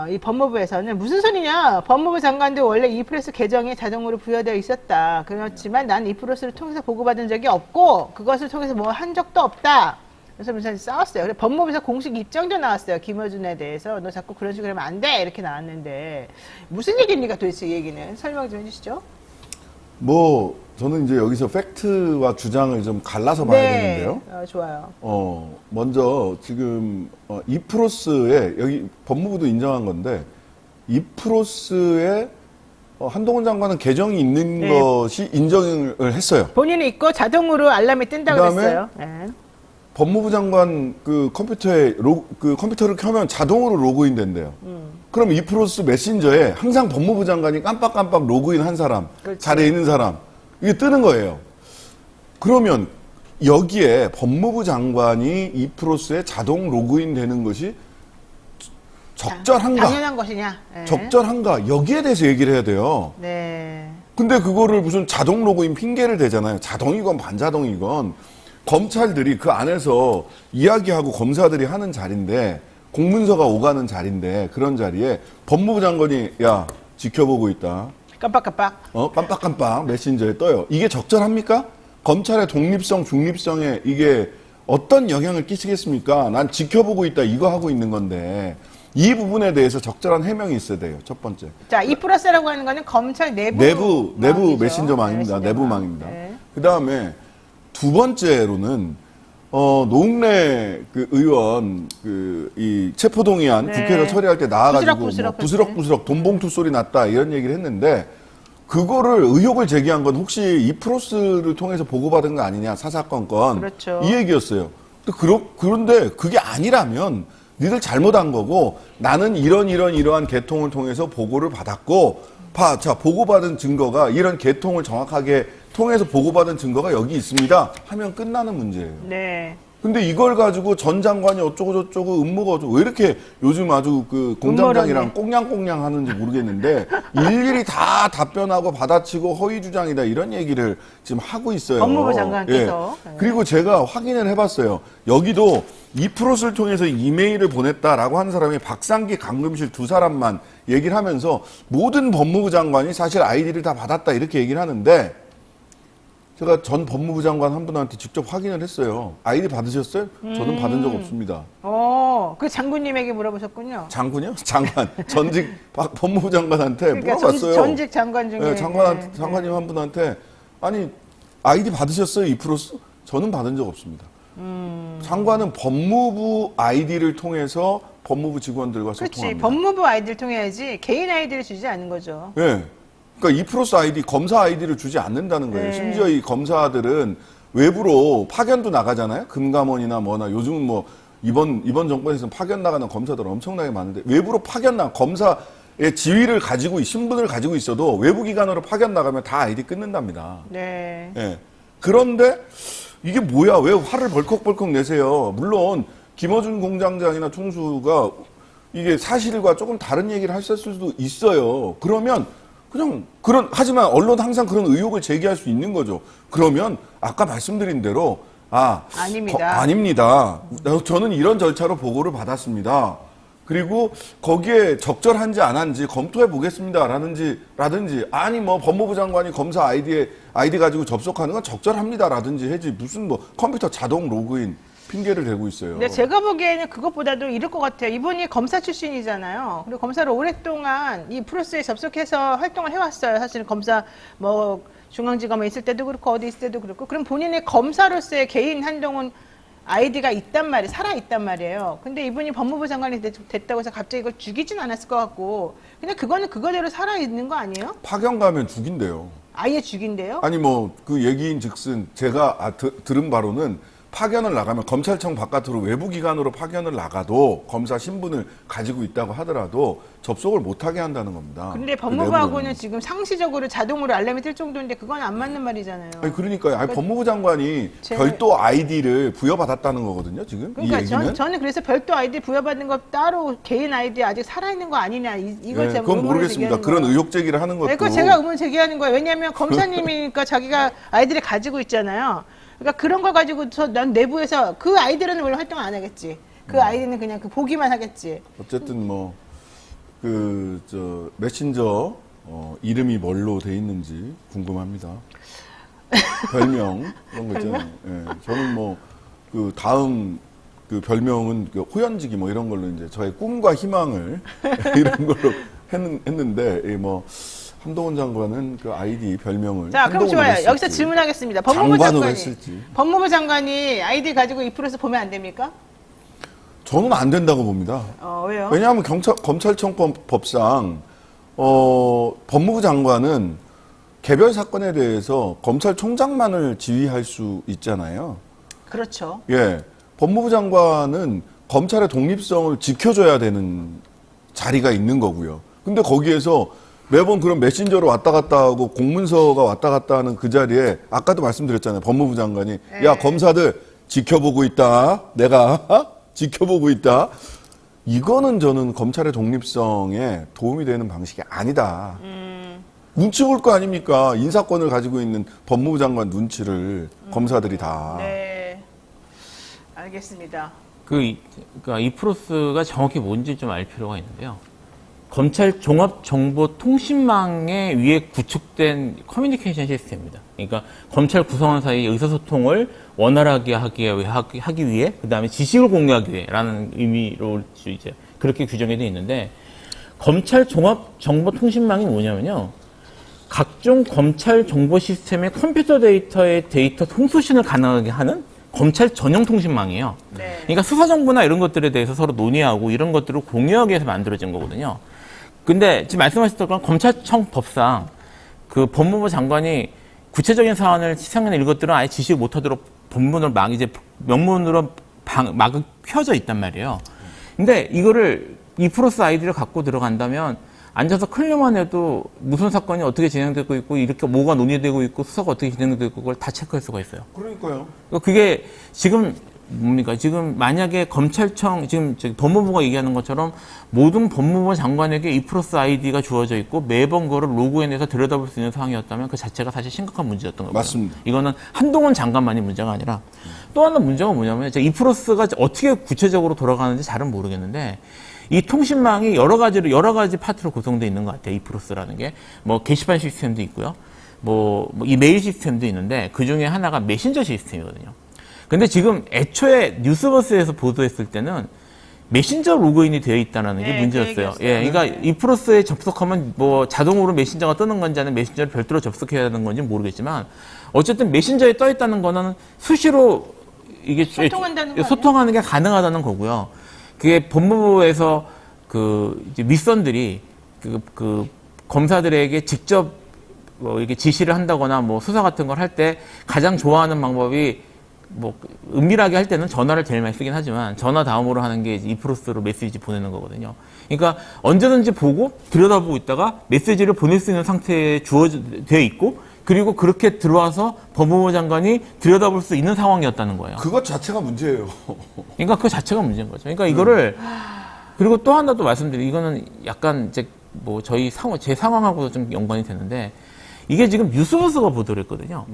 이 법무부에서는 무슨 소리냐. 법무부 장관도 원래 이프로스 계정에 자동으로 부여되어 있었다. 그렇지만 난 이프로스를 통해서 보고받은 적이 없고 그것을 통해서 뭐 한 적도 없다. 그래서 무슨 싸웠어요. 그래서 법무부에서 공식 입장도 나왔어요. 김어준에 대해서 너 자꾸 그런 식으로 하면 안 돼. 이렇게 나왔는데 무슨 얘기입니까 도대체 이 얘기는. 설명 좀 해주시죠. 저는 이제 여기서 팩트와 주장을 좀 갈라서 봐야 되는데요. 좋아요. 먼저 지금 이프로스에 여기 법무부도 인정한 건데 이프로스에 한동훈 장관은 계정이 있는 것이 인정을 했어요. 본인이 있고 자동으로 알람이 뜬다고 그다음에 그랬어요. 법무부 장관 그 컴퓨터에 컴퓨터를 켜면 자동으로 로그인 된대요. 그럼 이프로스 메신저에 항상 법무부 장관이 깜빡깜빡 로그인 한 사람, 그렇지. 자리에 있는 사람 이게 뜨는 거예요. 그러면 여기에 법무부 장관이 이프로스에 자동 로그인 되는 것이 적절한가? 당연한 것이냐? 적절한가? 여기에 대해서 얘기를 해야 돼요. 네. 근데 그거를 무슨 자동 로그인 핑계를 대잖아요. 자동이건 반자동이건 검찰들이 그 안에서 이야기하고 검사들이 하는 자리인데 공문서가 오가는 자리인데 그런 자리에 법무부 장관이 야 지켜보고 있다. 깜빡깜빡. 깜빡깜빡 메신저에 떠요. 이게 적절합니까? 검찰의 독립성, 중립성에 이게 어떤 영향을 끼치겠습니까? 난 지켜보고 있다 이거 하고 있는 건데 이 부분에 대해서 적절한 해명이 있어야 돼요. 첫 번째. 자, 이프로스라고 하는 거는 검찰 내부 메신저망입니다. 내부망입니다. 네. 그 다음에 두 번째로는 노웅래 그 의원 이 체포동의안 네. 국회에서 처리할 때 나와가지고 부스럭부스럭 부스럭부스럭 돈봉투 소리 났다 이런 얘기를 했는데 그거를 의혹을 제기한 건 혹시 이프로스를 통해서 보고받은 거 아니냐 사사건건 그렇죠. 이 얘기였어요. 그런데 그게 아니라면 니들 잘못한 거고 나는 이러한 계통을 통해서 보고를 받았고 자 보고받은 증거가 이런 계통을 정확하게 통해서 보고받은 증거가 여기 있습니다 하면 끝나는 문제예요. 네. 근데 이걸 가지고 전 장관이 어쩌고 음모가 어쩌고 왜 이렇게 요즘 아주 그 공장장이랑 꽁냥꽁냥 하는지 모르겠는데 일일이 다 답변하고 받아치고 허위 주장이다 이런 얘기를 지금 하고 있어요. 법무부 장관께서. 예. 그리고 제가 확인을 해봤어요. 여기도 이프로스를 통해서 이메일을 보냈다라고 하는 사람이 박상기 강금실 두 사람만 얘기를 하면서 모든 법무부 장관이 사실 아이디를 다 받았다 이렇게 얘기를 하는데 제가 전 법무부 장관 한 분한테 직접 확인을 했어요. 아이디 받으셨어요? 저는 받은 적 없습니다. 그 장군님에게 물어보셨군요. 장군이요? 장관. 전직 법무부 장관한테 그러니까 물어봤어요. 전직 장관 중에. 네, 장관님 한 분한테 아니 아이디 받으셨어요? 이프로스? 저는 받은 적 없습니다. 장관은 법무부 아이디를 통해서 법무부 직원들과 그렇지. 소통합니다. 법무부 아이디를 통해야지 개인 아이디를 주지 않는 거죠. 네. 그러니까 이프로스 아이디, 검사 아이디를 주지 않는다는 거예요. 네. 심지어 이 검사들은 외부로 파견도 나가잖아요. 금감원이나 뭐나 요즘은 뭐 이번 정권에서는 파견 나가는 검사들 엄청나게 많은데 외부로 파견 검사의 지위를 가지고 신분을 가지고 있어도 외부 기관으로 파견 나가면 다 아이디 끊는답니다. 네. 예. 그런데 이게 뭐야? 왜 화를 벌컥벌컥 내세요? 물론 김어준 공장장이나 총수가 이게 사실과 조금 다른 얘기를 하실 수도 있어요. 그러면 그냥 하지만 언론 항상 그런 의혹을 제기할 수 있는 거죠. 그러면 아까 말씀드린 대로 아닙니다. 아닙니다. 저는 이런 절차로 보고를 받았습니다. 그리고 거기에 적절한지 안 한지 검토해 보겠습니다. 라든지 아니 뭐 법무부 장관이 검사 아이디 가지고 접속하는 건 적절합니다라든지 해지 무슨 뭐 컴퓨터 자동 로그인 핑계를 대고 있어요. 근데 제가 보기에는 그것보다도 이럴 것 같아요. 이분이 검사 출신이잖아요. 그리고 검사를 오랫동안 이 프로스에 접속해서 활동을 해왔어요. 사실은 검사 뭐 중앙지검에 있을 때도 그렇고 어디 있을 때도 그렇고. 그럼 본인의 검사로서의 개인 한동훈 아이디가 있단 말이에요. 살아있단 말이에요. 근데 이분이 법무부 장관이 됐다고 해서 갑자기 이걸 죽이진 않았을 것 같고 그냥 그거는 그거대로 살아있는 거 아니에요? 파견 가면 죽인대요. 아예 죽인대요? 아니 뭐 그 얘기인 즉슨 제가 들은 바로는 파견을 나가면 검찰청 바깥으로 외부 기관으로 파견을 나가도 검사 신분을 가지고 있다고 하더라도 접속을 못하게 한다는 겁니다. 근데 법무부하고는 지금 상시적으로 자동으로 알람이 뜰 정도인데 그건 안 맞는 말이잖아요. 아니 그러니까요. 아니, 법무부 장관이 별도 아이디를 부여받았다는 거거든요. 지금 그러니까 이 얘기는. 저는 그래서 별도 아이디 부여받는 거 따로 개인 아이디 아직 살아있는 거 아니냐 이걸 제가 그건 의문을 모르겠습니다. 제기하는 그런 거예요. 의혹 제기를 하는 것도. 그거 제가 의문 제기하는 거예요. 왜냐하면 검사님이니까 자기가 아이디를 가지고 있잖아요. 그러니까 그런 걸 가지고 난 내부에서 그 아이디로는 원래 활동 안 하겠지. 그 아이디는 그냥 그 보기만 하겠지. 어쨌든 뭐 메신저 이름이 뭘로 돼 있는지 궁금합니다. 별명 그런 거 있잖아요. 예, 저는 뭐 그 다음 그 별명은 그 호연지기 뭐 이런 걸로 이제 저의 꿈과 희망을 이런 걸로 했는데 뭐 한동훈 장관은 그 아이디 별명을 자, 그럼 좋아요. 했을지, 여기서 질문하겠습니다. 장관으로 했을지. 법무부 장관이 아이디 가지고 이 프로에서 보면 안 됩니까? 저는 안 된다고 봅니다. 왜요? 왜냐하면 검찰청법상 법무부 장관은 개별 사건에 대해서 검찰총장만을 지휘할 수 있잖아요. 그렇죠. 예, 법무부 장관은 검찰의 독립성을 지켜줘야 되는 자리가 있는 거고요. 근데 거기에서 매번 그런 메신저로 왔다 갔다 하고 공문서가 왔다 갔다 하는 그 자리에 아까도 말씀드렸잖아요. 법무부 장관이 야 검사들 지켜보고 있다. 내가 지켜보고 있다. 이거는 저는 검찰의 독립성에 도움이 되는 방식이 아니다. 눈치 볼 거 아닙니까? 인사권을 가지고 있는 법무부 장관 눈치를 검사들이 다. 네. 알겠습니다. 그러니까 이 프로스가 정확히 뭔지 좀 알 필요가 있는데요. 검찰 종합정보통신망에 위에 구축된 커뮤니케이션 시스템입니다. 그러니까 검찰 구성원 사이의 의사소통을 원활하게 하기 위해, 그 다음에 지식을 공유하기 위해라는 의미로 이제 그렇게 규정이 되어 있는데, 검찰 종합정보통신망이 뭐냐면요. 각종 검찰 정보 시스템의 컴퓨터 데이터의 데이터 통수신을 가능하게 하는 검찰 전용 통신망이에요. 네. 그러니까 수사 정보나 이런 것들에 대해서 서로 논의하고 이런 것들을 공유하기 위해서 만들어진 거거든요. 근데 지금 말씀하셨던 건 검찰청 법상 그 법무부 장관이 구체적인 사안을 시상하는 이런 것들은 아예 지시 못하도록 본문으로 막 이제 명문으로 막 켜져 있단 말이에요. 근데 이거를 이 프로스 아이디를 갖고 들어간다면 앉아서 클릭만 해도 무슨 사건이 어떻게 진행되고 있고 이렇게 뭐가 논의되고 있고 수사가 어떻게 진행되고 있고 그걸 다 체크할 수가 있어요. 그러니까요. 그게 지금 뭡니까? 지금 만약에 검찰청 지금 법무부가 얘기하는 것처럼 모든 법무부 장관에게 이 프로스 아이디가 주어져 있고 매번 그거를 로그인해서 들여다볼 수 있는 상황이었다면 그 자체가 사실 심각한 문제였던 거고요. 맞습니다. 이거는 한동훈 장관만이 문제가 아니라 또 하나 문제가 뭐냐면 이 프로스가 어떻게 구체적으로 돌아가는지 잘은 모르겠는데 이 통신망이 여러 가지 파트로 구성되어 있는 것 같아요. 이 프로스라는 게 뭐 게시판 시스템도 있고요. 이 메일 시스템도 있는데 그 중에 하나가 메신저 시스템이거든요. 근데 지금 애초에 뉴스버스에서 보도했을 때는 메신저 로그인이 되어 있다는 게 네, 문제였어요. 그 예, 그러니까 이프로스에 접속하면 뭐 자동으로 메신저가 뜨는 건지 아니면 메신저를 별도로 접속해야 하는 건지 모르겠지만 어쨌든 메신저에 떠 있다는 거는 수시로 이게 소통한다는 거 소통하는 게 가능하다는 거고요. 그게 법무부에서 이제 윗선들이 그 검사들에게 직접 이렇게 지시를 한다거나 뭐 수사 같은 걸 할 때 가장 좋아하는 방법이 은밀하게 할 때는 전화를 제일 많이 쓰긴 하지만 전화 다음으로 하는 게 이프로스로 메시지 보내는 거거든요. 그러니까 언제든지 보고 들여다보고 있다가 메시지를 보낼 수 있는 상태에 되어 있고 그리고 그렇게 들어와서 법무부 장관이 들여다볼 수 있는 상황이었다는 거예요. 그것 자체가 문제예요. 그러니까 그 자체가 문제인 거죠. 그러니까 이거를 그리고 또 하나 또 말씀드리면 이거는 약간 이제 제 상황하고도 좀 연관이 되는데 이게 지금 뉴스버스가 보도를 했거든요.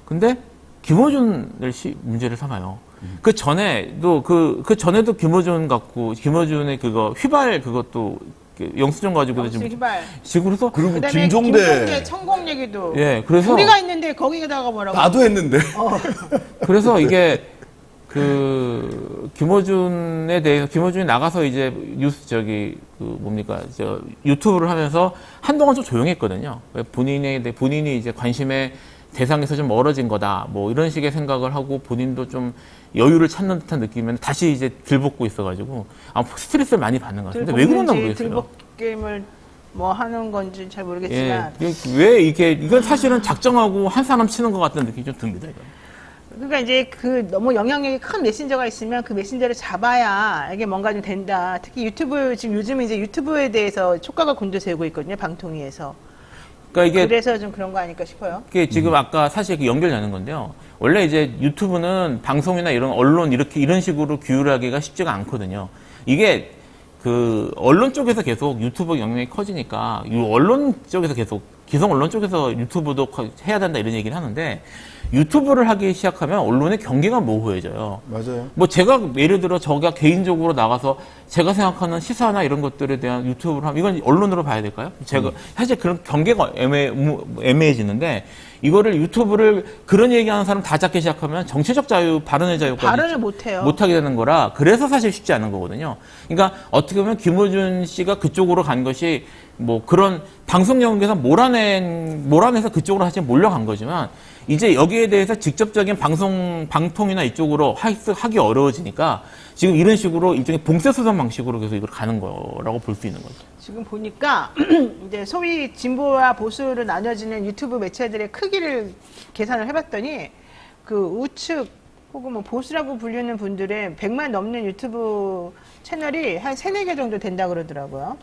근데 김어준을 문제를 삼아요. 그 전에도 전에도 김어준의 그거 휘발 그것도 영수증 가지고도 지금 휘발. 지금 그래서 그리고 그다음에 김종대 천공 얘기도. 예, 그래서 우리가 있는데 거기다가 뭐라고? 나도 했는데. 그래서 이게 김어준에 대해서 김어준이 나가서 이제 유튜브를 하면서 한동안 좀 조용했거든요. 본인이 이제 관심의 대상에서 좀 멀어진 거다. 뭐 이런 식의 생각을 하고 본인도 좀 여유를 찾는 듯한 느낌이면 다시 이제 들볶고 있어가지고 스트레스를 많이 받는 것 같은데 왜 그런가 모르겠어요. 들볶임을 뭐 하는 건지 잘 모르겠지만. 예, 왜 이건 사실은 작정하고 한 사람 치는 것 같은 느낌이 좀 듭니다. 이건. 그러니까 이제 너무 영향력이 큰 메신저가 있으면 그 메신저를 잡아야 이게 뭔가 좀 된다. 특히 지금 요즘 이제 유튜브에 대해서 촉각을 곤두세우고 있거든요. 방통위에서. 그러니까 그래서 좀 그런 거 아닐까 싶어요. 이게 지금 아까 사실 연결되는 건데요. 원래 이제 유튜브는 방송이나 이런 언론 이런 식으로 규율하기가 쉽지가 않거든요. 이게 언론 쪽에서 계속 유튜브 영향이 커지니까 언론 쪽에서 계속 기성 언론 쪽에서 유튜브도 해야 된다 이런 얘기를 하는데 유튜브를 하기 시작하면 언론의 경계가 모호해져요. 맞아요. 제가 예를 들어 제가 개인적으로 나가서 제가 생각하는 시사나 이런 것들에 대한 유튜브를 하면 이건 언론으로 봐야 될까요? 사실 그런 경계가 애매해지는데 이거를 유튜브를 그런 얘기하는 사람 다 잡기 시작하면 정치적 자유, 발언의 자유까지 발언을 못해요. 못하게 되는 거라 그래서 사실 쉽지 않은 거거든요. 그러니까 어떻게 보면 김어준 씨가 그쪽으로 간 것이 그런 방송 영역에서 몰아내서 그쪽으로 사실 몰려간 거지만 이제 여기에 대해서 직접적인 방통이나 이쪽으로 하기 어려워지니까 지금 이런 식으로 일종의 봉쇄수단 방식으로 계속 이걸 가는 거라고 볼 수 있는 거죠. 지금 보니까 이제 소위 진보와 보수로 나눠지는 유튜브 매체들의 크기를 계산을 해봤더니 그 우측 혹은 보수라고 불리는 분들의 100만 넘는 유튜브 채널이 한 3-4개 정도 된다 그러더라고요.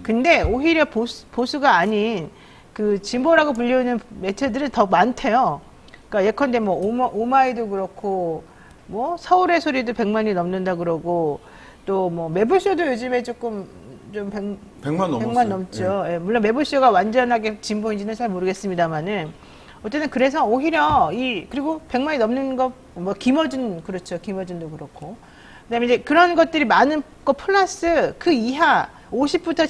근데 오히려 보수가 아닌 그 진보라고 불리는 매체들은 더 많대요. 그러니까 예컨대 오마이도 그렇고 서울의 소리도 100만이 넘는다 그러고 또 매불쇼도 요즘에 조금 좀 100만 넘었어요. 100만 넘죠. 예, 물론 매불쇼가 완전하게 진보인지는 잘 모르겠습니다만은 어쨌든 그래서 오히려 그리고 100만이 넘는 거 김어준 그렇죠. 김어준도 그렇고. 그다음에 이제 그런 것들이 많은 거 플러스 그 이하 50부터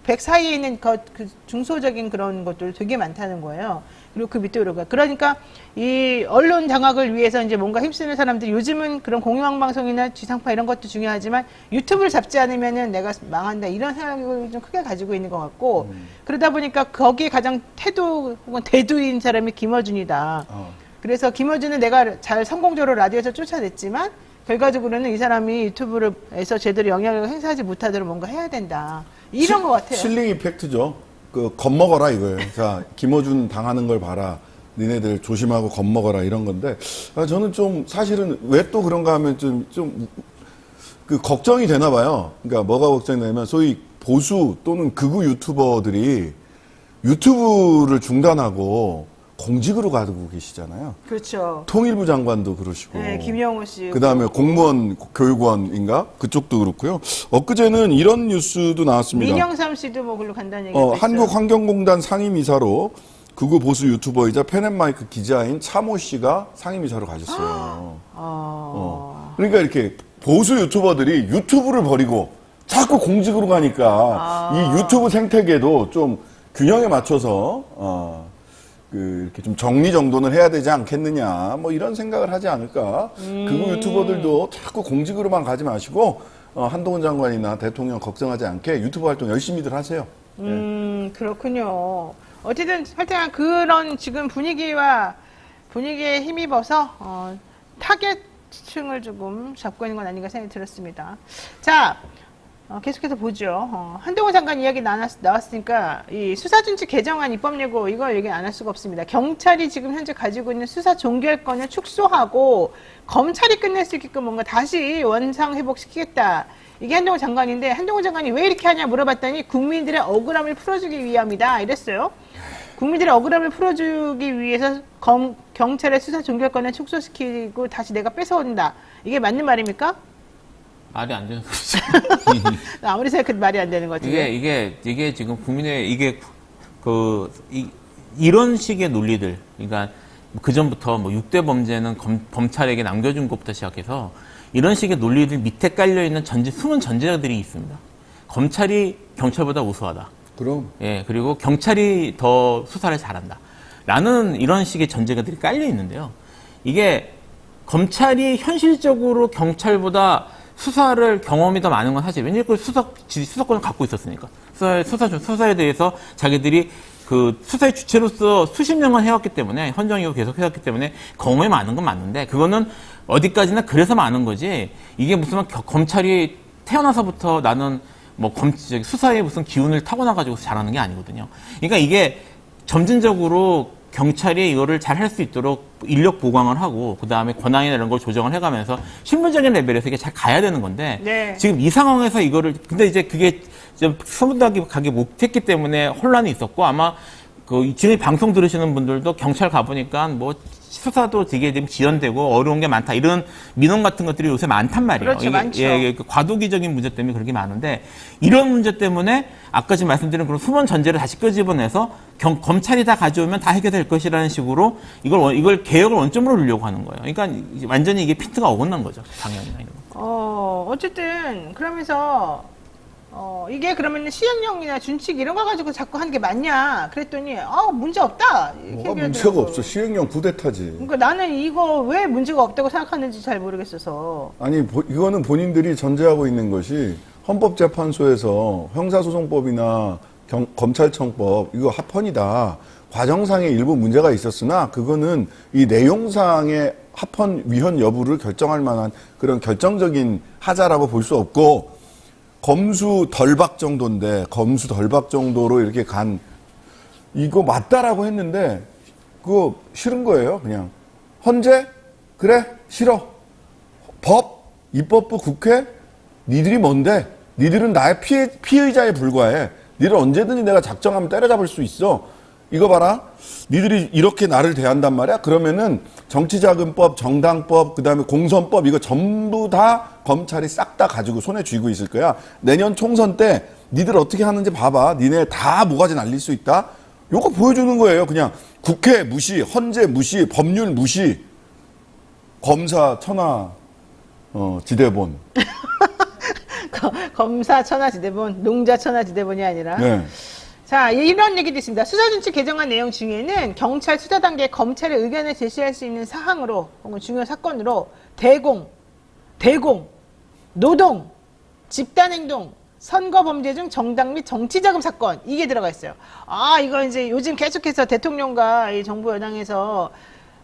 100 사이에 있는 그 중소적인 그런 것들 되게 많다는 거예요. 그리고 그 밑에 오르가. 그러니까 이 언론 장악을 위해서 이제 뭔가 힘쓰는 사람들이 요즘은 그런 공영방송이나 지상파 이런 것도 중요하지만 유튜브를 잡지 않으면은 내가 망한다 이런 생각을 좀 크게 가지고 있는 것 같고 그러다 보니까 거기에 가장 태도 혹은 대두인 사람이 김어준이다. 그래서 김어준은 내가 잘 성공적으로 라디오에서 쫓아냈지만 결과적으로는 이 사람이 유튜브에서 제대로 영향력을 행사하지 못하도록 뭔가 해야 된다. 이런 것 같아요. 칠링 이펙트죠. 겁먹어라 이거예요. 자, 김어준 당하는 걸 봐라. 니네들 조심하고 겁먹어라 이런 건데 저는 좀 사실은 왜 또 그런가 하면 걱정이 되나 봐요. 그러니까 뭐가 걱정이 되냐면 소위 보수 또는 극우 유튜버들이 유튜브를 중단하고 공직으로 가고 계시잖아요. 그렇죠. 통일부 장관도 그러시고. 네, 김영호 씨. 그다음에 공무원 교육원인가? 그쪽도 그렇고요. 엊그제는 이런 뉴스도 나왔습니다. 민영삼 씨도 글로 간다는 얘기가 있어요. 한국환경공단 상임이사로 극우 보수 유튜버이자 펜앤마이크 기자인 차모 씨가 상임이사로 가셨어요. 그러니까 이렇게 보수 유튜버들이 유튜브를 버리고 자꾸 공직으로 가니까 이 유튜브 생태계도 좀 균형에 맞춰서 이렇게 좀 정리정돈을 해야 되지 않겠느냐, 뭐 이런 생각을 하지 않을까. 극우 유튜버들도 자꾸 공직으로만 가지 마시고, 한동훈 장관이나 대통령 걱정하지 않게 유튜브 활동 열심히들 하세요. 그렇군요. 어쨌든 하여튼 그런 지금 분위기에 힘입어서 타겟층을 조금 잡고 있는 건 아닌가 생각이 들었습니다. 자, 계속해서 보죠. 한동훈 장관 이야기 나왔으니까 이 수사준칙 개정안 입법 예고 이걸 얘기 안 할 수가 없습니다. 경찰이 지금 현재 가지고 있는 수사 종결권을 축소하고 검찰이 끝낼 수 있게끔 뭔가 다시 원상 회복시키겠다. 이게 한동훈 장관인데 한동훈 장관이 왜 이렇게 하냐 물어봤더니 국민들의 억울함을 풀어주기 위함이다 이랬어요. 국민들의 억울함을 풀어주기 위해서 경찰의 수사 종결권을 축소시키고 다시 내가 뺏어온다. 이게 맞는 말입니까? 말이 안 되는 소리죠. 아무리 생각해도 말이 안 되는 것 같은데. 이게 지금 국민의, 이런 식의 논리들, 그러니까 그 전부터 뭐 6대 범죄는 검찰에게 남겨준 것부터 시작해서 이런 식의 논리들 밑에 깔려있는 숨은 전제들이 있습니다. 검찰이 경찰보다 우수하다. 그럼. 예, 그리고 경찰이 더 수사를 잘한다. 라는 이런 식의 전제들이 깔려 있는데요. 이게 검찰이 현실적으로 경찰보다 수사를 경험이 더 많은 건 사실, 왜냐면 그 수사권을 갖고 있었으니까. 수사에 대해서 자기들이 그 수사의 주체로서 수십 년간 해왔기 때문에, 헌정이고 계속 해왔기 때문에 경험이 많은 건 맞는데, 그거는 어디까지나 그래서 많은 거지, 이게 무슨 검찰이 태어나서부터 나는 뭐 수사에 무슨 기운을 타고나가지고 잘하는 게 아니거든요. 그러니까 이게 점진적으로 경찰이 이거를 잘 할 수 있도록 인력 보강을 하고 그다음에 권한이나 이런 걸 조정을 해가면서 실무적인 레벨에서 이게 잘 가야 되는 건데 네. 지금 이 상황에서 이거를 근데 이제 그게 좀 스무드하게 못했기 때문에 혼란이 있었고 아마 그 지금 방송 들으시는 분들도 경찰 가보니까 뭐 수사도 되게 좀 지연되고 어려운 게 많다 이런 민원 같은 것들이 요새 많단 말이에요. 그렇죠, 많죠. 그 과도기적인 문제 때문에 그렇게 많은데 이런 문제 때문에 아까 지금 말씀드린 그런 수면 전제를 다시 끄집어내서 검찰이 다 가져오면 다 해결될 것이라는 식으로 이걸 개혁을 원점으로 놓으려고 하는 거예요. 그러니까 완전히 이게 피트가 어긋난 거죠. 당연히 이런 거. 어쨌든 그러면서 이게 그러면 시행령이나 준칙 이런 거 가지고 자꾸 하는 게 맞냐? 그랬더니 문제 없다. 뭐가 문제가 없어. 시행령 구대타지. 그러니까 나는 이거 왜 문제가 없다고 생각하는지 잘 모르겠어서. 아니 이거는 본인들이 전제하고 있는 것이 헌법재판소에서 형사소송법이나 검찰청법 이거 합헌이다. 과정상의 일부 문제가 있었으나 그거는 이 내용상의 합헌 위헌 여부를 결정할 만한 그런 결정적인 하자라고 볼 수 없고 검수 덜박 정도인데 검수 덜박 정도로 이렇게 간 이거 맞다라고 했는데 그거 싫은 거예요. 그냥 헌재 그래 싫어 법 입법부 국회 니들이 뭔데 니들은 나의 피의자에 불과해. 니들 언제든지 내가 작정하면 때려잡을 수 있어. 이거 봐라. 니들이 이렇게 나를 대한단 말이야. 그러면은 정치자금법, 정당법, 그다음에 공선법 이거 전부 다 검찰이 싹 다 가지고 손에 쥐고 있을 거야. 내년 총선 때 니들 어떻게 하는지 봐봐. 니네 다 모가지 날릴 수 있다. 요거 보여주는 거예요. 그냥 국회 무시, 헌재 무시, 법률 무시, 검사 천하 지대본. 검사 천하지대본, 농자 천하지대본이 아니라. 네. 자, 이런 얘기도 있습니다. 수사준칙 개정안 내용 중에는 경찰 수사 단계에 검찰의 의견을 제시할 수 있는 사항으로 혹은 중요 사건으로 대공, 노동, 집단행동, 선거범죄 중 정당 및 정치자금 사건 이게 들어가 있어요. 이거 이제 요즘 계속해서 대통령과 이 정부 여당에서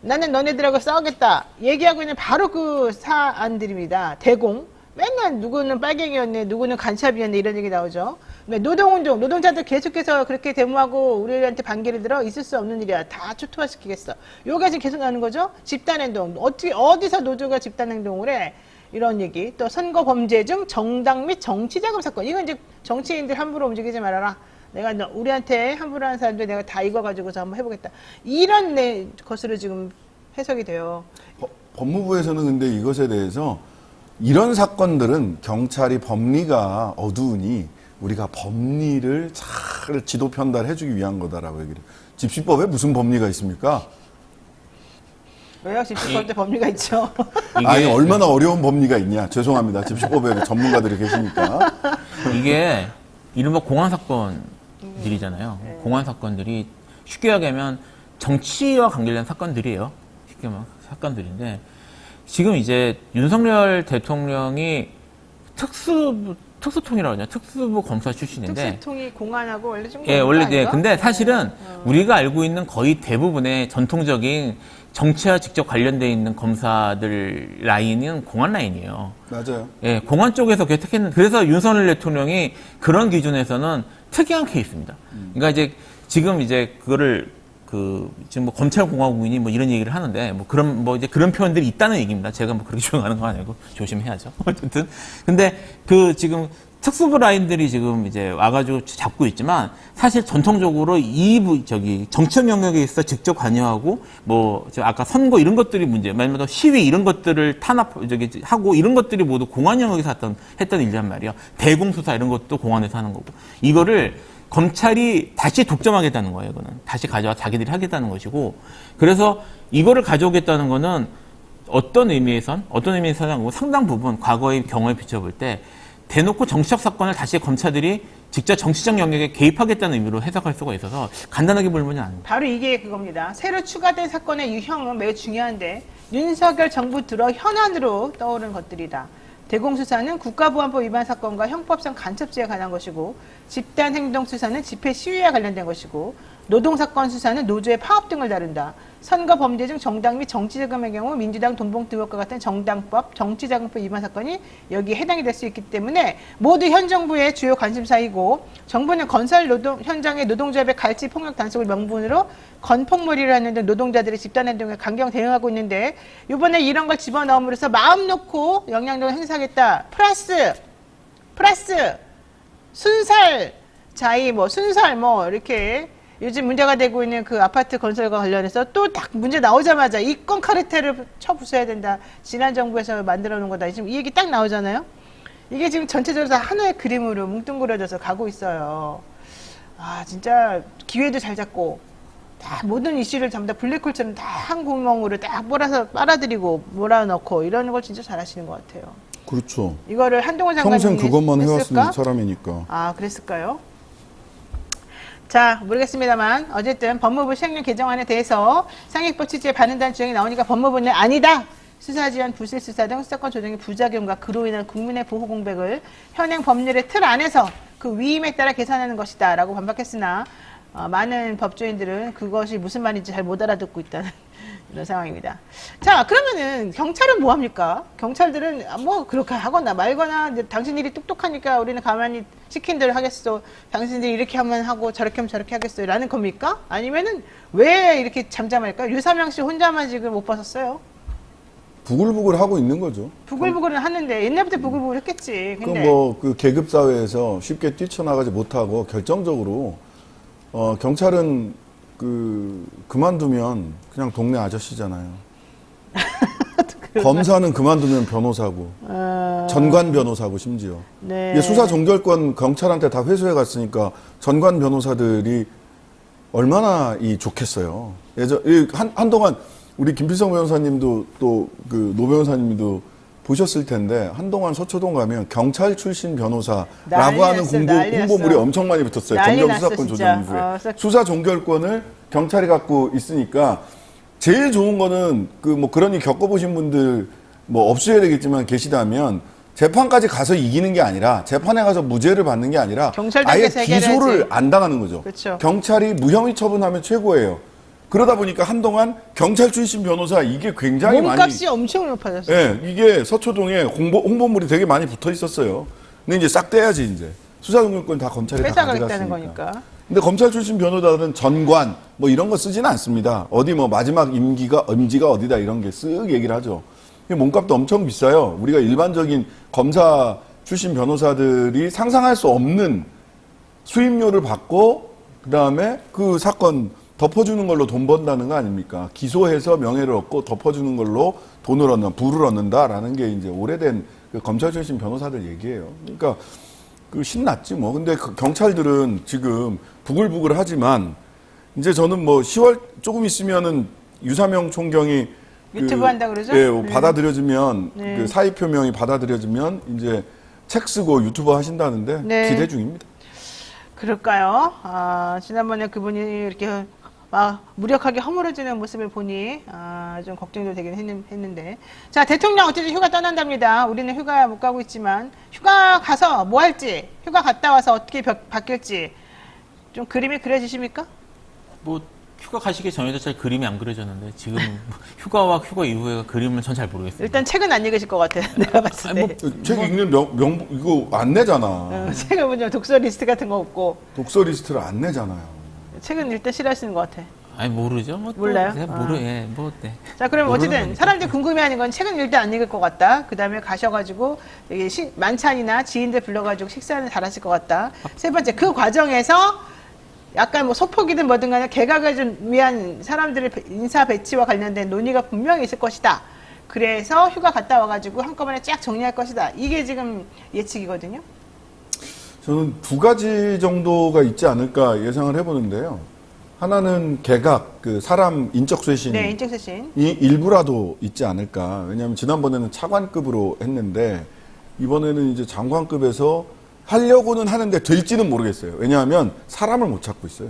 나는 너네들하고 싸우겠다 얘기하고 있는 바로 그 사안들입니다. 대공. 맨날 누구는 빨갱이였네, 누구는 간첩이었네 이런 얘기 나오죠. 노동운동, 노동자들 계속해서 그렇게 데모하고 우리한테 반기를 들어 있을 수 없는 일이야. 다 초토화시키겠어. 요게 지금 계속 나오는 거죠. 집단행동. 어디서 노조가 집단행동을 해? 이런 얘기. 또 선거범죄 중 정당 및 정치자금 사건. 이건 이제 정치인들 함부로 움직이지 말아라. 내가 우리한테 함부로 하는 사람들 내가 다 이거 가지고서 한번 해보겠다. 이런 것으로 지금 해석이 돼요. 법무부에서는 근데 이것에 대해서 이런 사건들은 경찰이 법리가 어두우니 우리가 법리를 잘 지도 편달해주기 위한 거다라고 얘기를. 집시법에 무슨 법리가 있습니까? 왜요? 집시법에 법리가 있죠. 아니 얼마나 어려운 법리가 있냐. 죄송합니다. 집시법에 전문가들이 계시니까. 이게 이른바 공안 사건들이잖아요. 공안 사건들이 쉽게 얘기하면 정치와 관계된 사건들이에요. 쉽게 말하면 사건들인데 지금 이제 윤석열 대통령이 특수통이라고 하죠. 특수부 검사 출신인데. 특수통이 공안하고 원래 좀 예, 원래, 예. 아닌가? 근데 사실은 우리가 알고 있는 거의 대부분의 전통적인 정치와 직접 관련돼 있는 검사들 라인은 공안 라인이에요. 맞아요. 예, 공안 쪽에서 개택했는, 그래서 윤석열 대통령이 그런 기준에서는 특이한 케이스입니다. 그러니까 이제 지금 이제 그거를 지금 뭐 검찰공화국이니 뭐 이런 얘기를 하는데 이제 그런 표현들이 있다는 얘기입니다. 제가 뭐 그렇게 주장하는 건 아니고 조심해야죠. 어쨌든. 근데 지금 특수부 라인들이 지금 이제 와가지고 잡고 있지만 사실 전통적으로 정치적 영역에 있어 직접 관여하고 아까 선거 이런 것들이 문제, 말하자면 시위 이런 것들을 하고 이런 것들이 모두 공안 영역에서 했던 일이란 말이에요. 대공수사 이런 것도 공안에서 하는 거고. 이거를 검찰이 다시 독점하겠다는 거예요. 이거는 다시 가져와 자기들이 하겠다는 것이고, 그래서 이거를 가져오겠다는 거는 어떤 의미에서는 상당 부분 과거의 경험에 비춰볼 때 대놓고 정치적 사건을 다시 검찰들이 직접 정치적 영역에 개입하겠다는 의미로 해석할 수가 있어서 간단하게 볼 문제는 아닙니다. 바로 이게 그겁니다. 새로 추가된 사건의 유형은 매우 중요한데 윤석열 정부 들어 현안으로 떠오르는 것들이다. 대공수사는 국가보안법 위반 사건과 형법상 간첩죄에 관한 것이고, 집단행동수사는 집회 시위와 관련된 것이고, 노동사건 수사는 노조의 파업 등을 다룬다. 선거범죄 중 정당 및 정치자금의 경우 민주당 돈봉투 의혹과 같은 정당법, 정치자금법 위반 사건이 여기에 해당이 될 수 있기 때문에 모두 현 정부의 주요 관심사이고, 정부는 건설 현장의 노동조합의 갈치 폭력 단속을 명분으로 건폭몰이를 하는 등 노동자들의 집단행동에 강경 대응하고 있는데, 이번에 이런 걸 집어넣음으로써 마음 놓고 영향력을 행사하겠다. 플러스 순살 자의 순살 이렇게 요즘 문제가 되고 있는 그 아파트 건설과 관련해서 또 딱 문제 나오자마자 이권 카르텔을 쳐부숴야 된다. 지난 정부에서 만들어 놓은 거다. 지금 이 얘기 딱 나오잖아요. 이게 지금 전체적으로 다 하나의 그림으로 뭉뚱그려져서 가고 있어요. 아, 진짜 기회도 잘 잡고 다 모든 이슈를 전부 다 블랙홀처럼 다 한 구멍으로 딱 빨아들이고 몰아넣고 이러는 걸 진짜 잘하시는 것 같아요. 그렇죠. 이거를 한동훈 장관님이 평생 그것만 했을까? 해왔은 사람이니까. 아, 그랬을까요? 자, 모르겠습니다만 어쨌든 법무부 시행령 개정안에 대해서 상위법 취지에 반응단 주장이 나오니까 법무부는 아니다. 수사지원, 부실수사 등 수사권 조정의 부작용과 그로 인한 국민의 보호 공백을 현행 법률의 틀 안에서 그 위임에 따라 계산하는 것이다 라고 반박했으나 많은 법조인들은 그것이 무슨 말인지 잘 못 알아듣고 있다는 이런 상황입니다. 자, 그러면은 경찰은 뭐 합니까? 경찰들은 그렇게 하거나 말거나 이제 당신들이 똑똑하니까 우리는 가만히 시킨 대로 하겠어. 당신들이 이렇게 하면 하고 저렇게 하면 저렇게 하겠어요. 라는 겁니까? 아니면은 왜 이렇게 잠잠할까요? 유사명 씨 혼자만 지금 못 벗었어요. 부글부글 하고 있는 거죠. 부글부글은 하는데 옛날부터 부글부글 했겠지. 근데 그 계급 사회에서 쉽게 뛰쳐나가지 못하고 결정적으로 경찰은 그만두면 그냥 동네 아저씨잖아요. 검사는 그만두면 변호사고, 전관 변호사고 심지어. 네. 이게 수사 종결권 경찰한테 다 회수해 갔으니까 전관 변호사들이 얼마나 좋겠어요. 한동안 우리 김필성 변호사님도 또 노 변호사님도 보셨을 텐데 한동안 서초동 가면 경찰 출신 변호사라고 하는 홍보물이 엄청 많이 붙었어요. 검경수사권 조정 이후에. 수사 종결권을 경찰이 갖고 있으니까 제일 좋은 거는 그런 일 겪어보신 분들 없으셔야 되겠지만 계시다면 재판까지 가서 이기는 게 아니라 재판에 가서 무죄를 받는 게 아니라 아예 기소를 안 당하는 거죠. 그렇죠. 경찰이 무혐의 처분하면 최고예요. 그러다 보니까 한동안 경찰 출신 변호사 이게 굉장히 몸값이 엄청 높아졌어요. 예, 이게 서초동에 홍보물이 되게 많이 붙어 있었어요. 근데 이제 싹 떼야지 이제 수사종결권 다 검찰이 다 뺏어가겠다는 가져갔으니까. 거니까. 근데 검찰 출신 변호사들은 전관 이런 거 쓰지는 않습니다. 어디 마지막 임지가 어디다 이런 게 쓱 얘기를 하죠. 몸값도 엄청 비싸요. 우리가 일반적인 검사 출신 변호사들이 상상할 수 없는 수임료를 받고 그다음에 그 사건 덮어주는 걸로 돈 번다는 거 아닙니까? 기소해서 명예를 얻고 덮어주는 걸로 부를 얻는다라는 게 이제 오래된 검찰 출신 변호사들 얘기예요. 그러니까 신났지 뭐. 근데 경찰들은 지금 부글부글 하지만 이제 저는 10월 조금 있으면은 유사명 총경이 유튜브 한다 그러죠? 예, 받아들여지면 네. 사의 표명이 받아들여지면 이제 책 쓰고 유튜버 하신다는데 네. 기대 중입니다. 그럴까요? 지난번에 그분이 이렇게 막 무력하게 허물어지는 모습을 보니 좀 걱정도 되긴 했는데 자 대통령 어쨌든 휴가 떠난답니다. 우리는 휴가 못 가고 있지만 휴가 가서 뭐 할지 휴가 갔다 와서 어떻게 바뀔지 좀 그림이 그려지십니까? 뭐 휴가 가시기 전에도 잘 그림이 안 그려졌는데 지금 휴가와 휴가 이후에 그림을 전 잘 모르겠습니다. 일단 책은 안 읽으실 것 같아요. 내가 봤을 때. 아니, 책 읽는 이거 안 내잖아. 책을 보면 독서 리스트 같은 거 없고 독서 리스트를 안 내잖아요. 책은 일단 싫어하시는 것 같아. 아니 모르죠. 뭐 또 몰라요? 제가 예, 뭐 네. 자, 그럼 모르는 어쨌든 거니까. 사람들이 궁금해하는 건 책은 일단 안 읽을 것 같다. 그 다음에 가셔가지고 여기 만찬이나 지인들 불러가지고 식사는 잘하실 것 같다. 세 번째, 그 과정에서 약간 뭐 소폭이든 뭐든 간에 개각을 좀 위한 사람들의 인사 배치와 관련된 논의가 분명히 있을 것이다. 그래서 휴가 갔다 와가지고 한꺼번에 쫙 정리할 것이다. 이게 지금 예측이거든요. 저는 두 가지 정도가 있지 않을까 예상을 해보는데요. 하나는 개각, 그 사람 인적 쇄신이 네, 인적 쇄신. 일부라도 있지 않을까. 왜냐하면 지난번에는 차관급으로 했는데 이번에는 이제 장관급에서 하려고는 하는데 될지는 모르겠어요. 왜냐하면 사람을 못 찾고 있어요.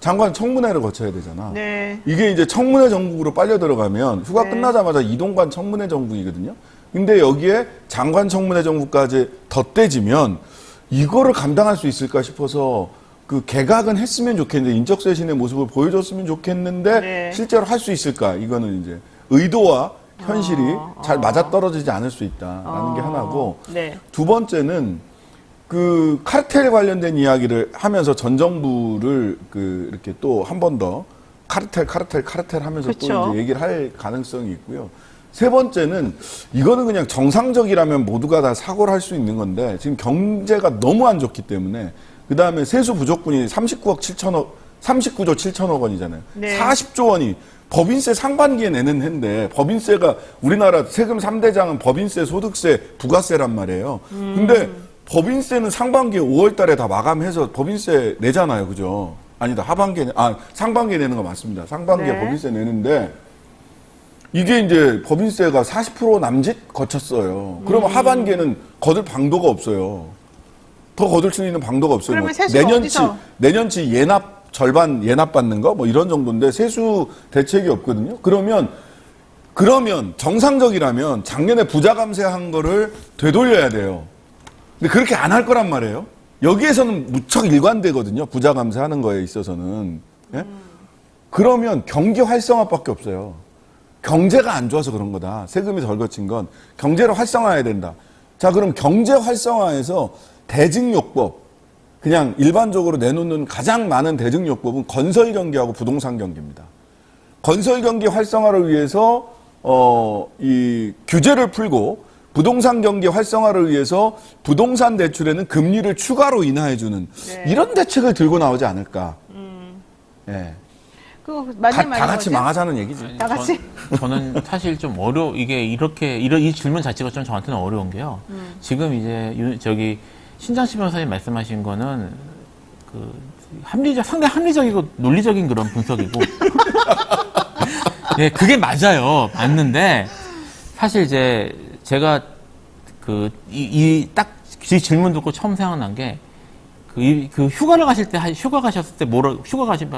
장관 청문회를 거쳐야 되잖아. 네. 이게 이제 청문회 정국으로 빨려 들어가면 휴가 네. 끝나자마자 이동관 청문회 정국이거든요. 근데 여기에 장관 청문회 정국까지 덧대지면 이거를 감당할 수 있을까 싶어서 그 개각은 했으면 좋겠는데 인적 쇄신의 모습을 보여줬으면 좋겠는데 네. 실제로 할 수 있을까? 이거는 이제 의도와 현실이 잘 맞아떨어지지 않을 수 있다라는 게 하나고 네. 두 번째는 그 카르텔 관련된 이야기를 하면서 전 정부를 그 이렇게 또 한 번 더 카르텔 하면서 그쵸. 또 이제 얘기를 할 가능성이 있고요. 세 번째는 이거는 그냥 정상적이라면 모두가 다 사고를 할 수 있는 건데 지금 경제가 너무 안 좋기 때문에 그 다음에 세수 부족분이 39조 7천억 원이잖아요. 네. 40조 원이 법인세 상반기에 내는 해인데 법인세가 우리나라 세금 3대장은 법인세, 소득세, 부가세란 말이에요. 근데 법인세는 상반기에 5월 달에 다 마감해서 법인세 내잖아요. 그죠? 아니다. 상반기에 내는 거 맞습니다. 상반기에 네. 법인세 내는데 이게 이제 법인세가 40% 남짓 거쳤어요. 그러면 하반기에는 거둘 방도가 없어요. 더 거둘 수 있는 방도가 없어요. 그러면 세수가 어디서? 내년치 절반 예납 받는 거 뭐 이런 정도인데 세수 대책이 없거든요. 그러면 정상적이라면 작년에 부자 감세한 거를 되돌려야 돼요. 근데 그렇게 안 할 거란 말이에요. 여기에서는 무척 일관되거든요. 부자 감세하는 거에 있어서는. 예? 그러면 경기 활성화밖에 없어요. 경제가 안 좋아서 그런 거다. 세금이 덜 거친 건 경제를 활성화해야 된다. 자, 그럼 경제 활성화에서 대증요법, 그냥 일반적으로 내놓는 가장 많은 대증요법은 건설 경기하고 부동산 경기입니다. 건설 경기 활성화를 위해서 이 규제를 풀고 부동산 경기 활성화를 위해서 부동산 대출에는 금리를 추가로 인하해주는 네. 이런 대책을 들고 나오지 않을까. 예. 그거 맞는 다 말인 같이 거죠? 망하자는 얘기죠. 다 같이? 저는 사실 좀 이게 이 질문 자체가 좀 저한테는 어려운 게요. 지금 이제 저기 신장식 변호사님 말씀하신 거는 상당히 합리적이고 논리적인 그런 분석이고. 예, 그게 맞아요. 맞는데, 사실 이제 제가 이 질문 듣고 처음 생각난 게, 휴가를 가실 때, 휴가 가셨을 때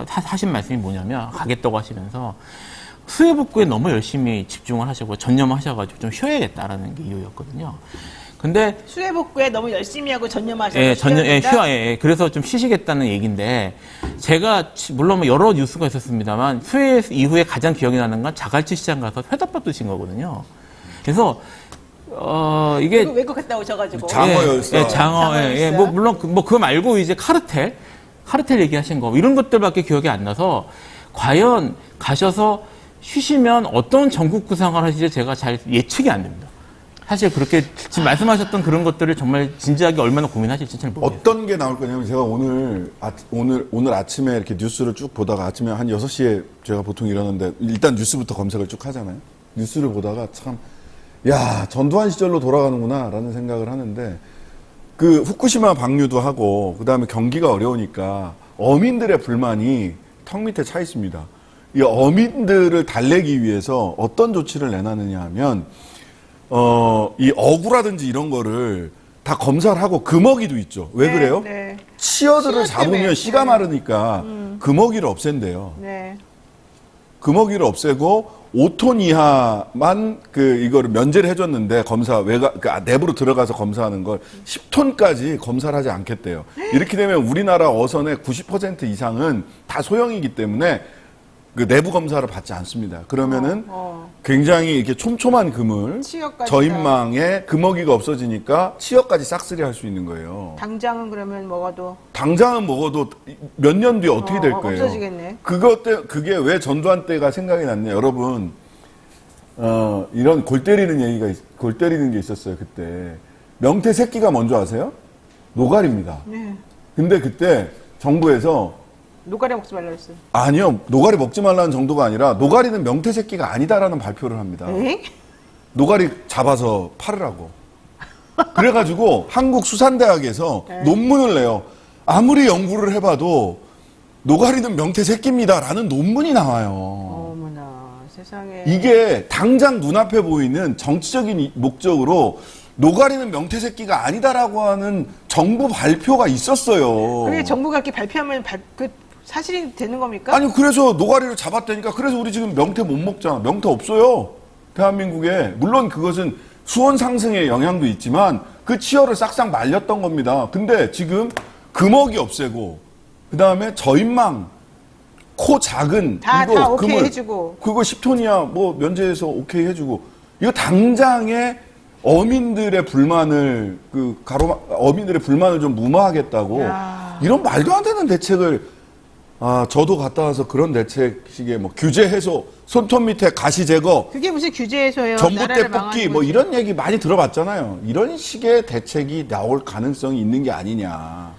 하신 말씀이 뭐냐면, 가겠다고 하시면서, 수요 복구에 너무 열심히 집중을 하시고, 전념하셔가지고 좀 쉬어야겠다라는 게 이유였거든요. 근데, 수해 복구에 너무 열심히 하고 전념하셔서 그래서 좀 쉬시겠다는 얘기인데, 제가, 물론 뭐 여러 뉴스가 있었습니다만, 수해 이후에 가장 기억이 나는 건 자갈치 시장 가서 회덮밥 드신 거거든요. 그래서, 이게. 외국 갔다 오셔가지고. 장어였어. 장어였어요. 물론, 그거 말고 이제 카르텔 얘기하신 거, 이런 것들밖에 기억이 안 나서, 과연 가셔서 쉬시면 어떤 전국 구상을 하실지 제가 잘 예측이 안 됩니다. 사실 그렇게 지금 말씀하셨던 그런 것들을 정말 진지하게 얼마나 고민하실지 잘 모르겠어요. 어떤 게 나올 거냐면 제가 오늘 아침에 이렇게 뉴스를 쭉 보다가 아침에 한 6시에 제가 보통 일어나는데 일단 뉴스부터 검색을 쭉 하잖아요. 뉴스를 보다가 참, 전두환 시절로 돌아가는구나 라는 생각을 하는데 그 후쿠시마 방류도 하고 그 다음에 경기가 어려우니까 어민들의 불만이 턱 밑에 차 있습니다. 이 어민들을 달래기 위해서 어떤 조치를 내놨느냐 하면 이 어구라든지 이런 거를 다 검사를 하고 금어기도 있죠. 왜 그래요? 네. 치어들을 치어 때문에. 잡으면 씨가 마르니까 금어기를 없앤대요. 네. 금어기를 없애고 5톤 이하만 이거를 면제를 해줬는데 검사 내부로 들어가서 검사하는 걸 10톤까지 검사를 하지 않겠대요. 이렇게 되면 우리나라 어선의 90% 이상은 다 소형이기 때문에 그 내부 검사를 받지 않습니다. 그러면은 굉장히 이렇게 촘촘한 금을 치역까지 저인망에 금어기가 없어지니까 치역까지 싹쓸이 할 수 있는 거예요. 당장은 그러면 먹어도 당장은 먹어도 몇 년 뒤에 어떻게 될 거예요? 없어지겠네. 그게 왜 전두환 때가 생각이 났냐, 여러분. 이런 골 때리는 게 있었어요, 그때. 명태 새끼가 뭔지 아세요? 노가리입니다. 네. 근데 그때 정부에서 노가리 먹지 말라 했어요. 아니요, 노가리 먹지 말라는 정도가 아니라 노가리는 명태 새끼가 아니다라는 발표를 합니다. 에? 노가리 잡아서 팔으라고. 그래가지고 한국수산대학에서 논문을 내요. 아무리 연구를 해봐도 노가리는 명태 새끼입니다라는 논문이 나와요. 어머나 세상에. 이게 당장 눈앞에 보이는 정치적인 목적으로 노가리는 명태 새끼가 아니다라고 하는 정부 발표가 있었어요. 그게 정부가 이렇게 발표하면 사실이 되는 겁니까? 아니 그래서 노가리를 잡았다니까. 그래서 우리 지금 명태 못 먹잖아. 명태 없어요. 대한민국에. 물론 그것은 수온 상승의 영향도 있지만 그 치어를 싹싹 말렸던 겁니다. 근데 지금 금어기 없애고 그다음에 저인망 코 작은 다 이거 오케이 금을 해주고. 그거 10톤이야 뭐 면제해서 오케이 해주고 이거 당장에 어민들의 불만을 어민들의 불만을 좀 무마하겠다고 야. 이런 말도 안 되는 대책을 저도 갔다 와서 그런 대책식의 뭐 규제 해소, 손톱 밑에 가시 제거, 그게 무슨 규제 해소예요? 전봇대 나라를 뽑기 망하는 뭐 거지. 이런 얘기 많이 들어봤잖아요. 이런 식의 대책이 나올 가능성이 있는 게 아니냐.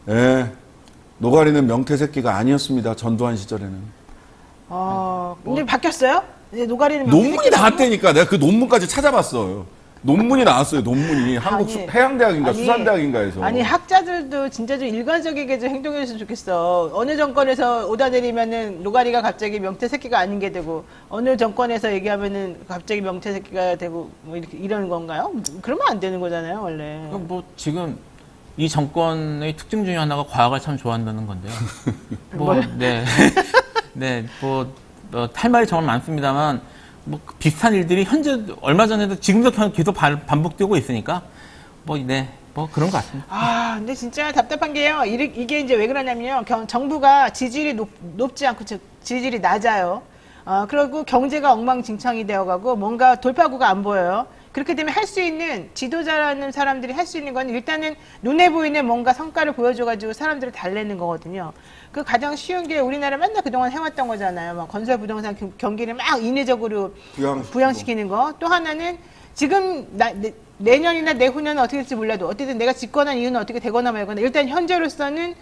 아이고. 예. 노가리는 명태 새끼가 아니었습니다. 전두환 시절에는. 근데 바뀌었어요? 이제 노가리는 논문이 나왔다니까. 내가 그 논문까지 찾아봤어요. 논문이 나왔어요. 논문이 한국 아니, 해양대학인가 아니, 수산대학인가에서. 아니 학자들도 진짜 좀 일관적이게 좀 행동했으면 좋겠어. 어느 정권에서 오다 내리면은 노가리가 갑자기 명태 새끼가 아닌 게 되고 어느 정권에서 얘기하면은 갑자기 명태 새끼가 되고 뭐 이렇게 이런 건가요? 그러면 안 되는 거잖아요, 원래. 뭐 지금 이 정권의 특징 중에 하나가 과학을 참 좋아한다는 건데요. 네, 할 말이 정말 많습니다만, 뭐, 비슷한 일들이 현재, 얼마 전에도 지금도 계속 반복되고 있으니까, 그런 것 같습니다. 근데 진짜 답답한 게요. 이게 이제 왜 그러냐면요. 정부가 지지율이 높지 않고, 즉, 지지율이 낮아요. 그리고 경제가 엉망진창이 되어가고, 뭔가 돌파구가 안 보여요. 그렇게 되면 할 수 있는, 지도자라는 사람들이 할 수 있는 건 일단은 눈에 보이는 뭔가 성과를 보여줘가지고 사람들을 달래는 거거든요. 그 가장 쉬운 게 우리나라 맨날 그동안 해왔던 거잖아요. 막 건설 부동산 경기를 막 인위적으로 부양시키는 거. 또 하나는 지금 내년이나 내후년은 어떻게 될지 몰라도 어쨌든 내가 집권한 이유는 어떻게 되거나 말거나 일단 현재로서는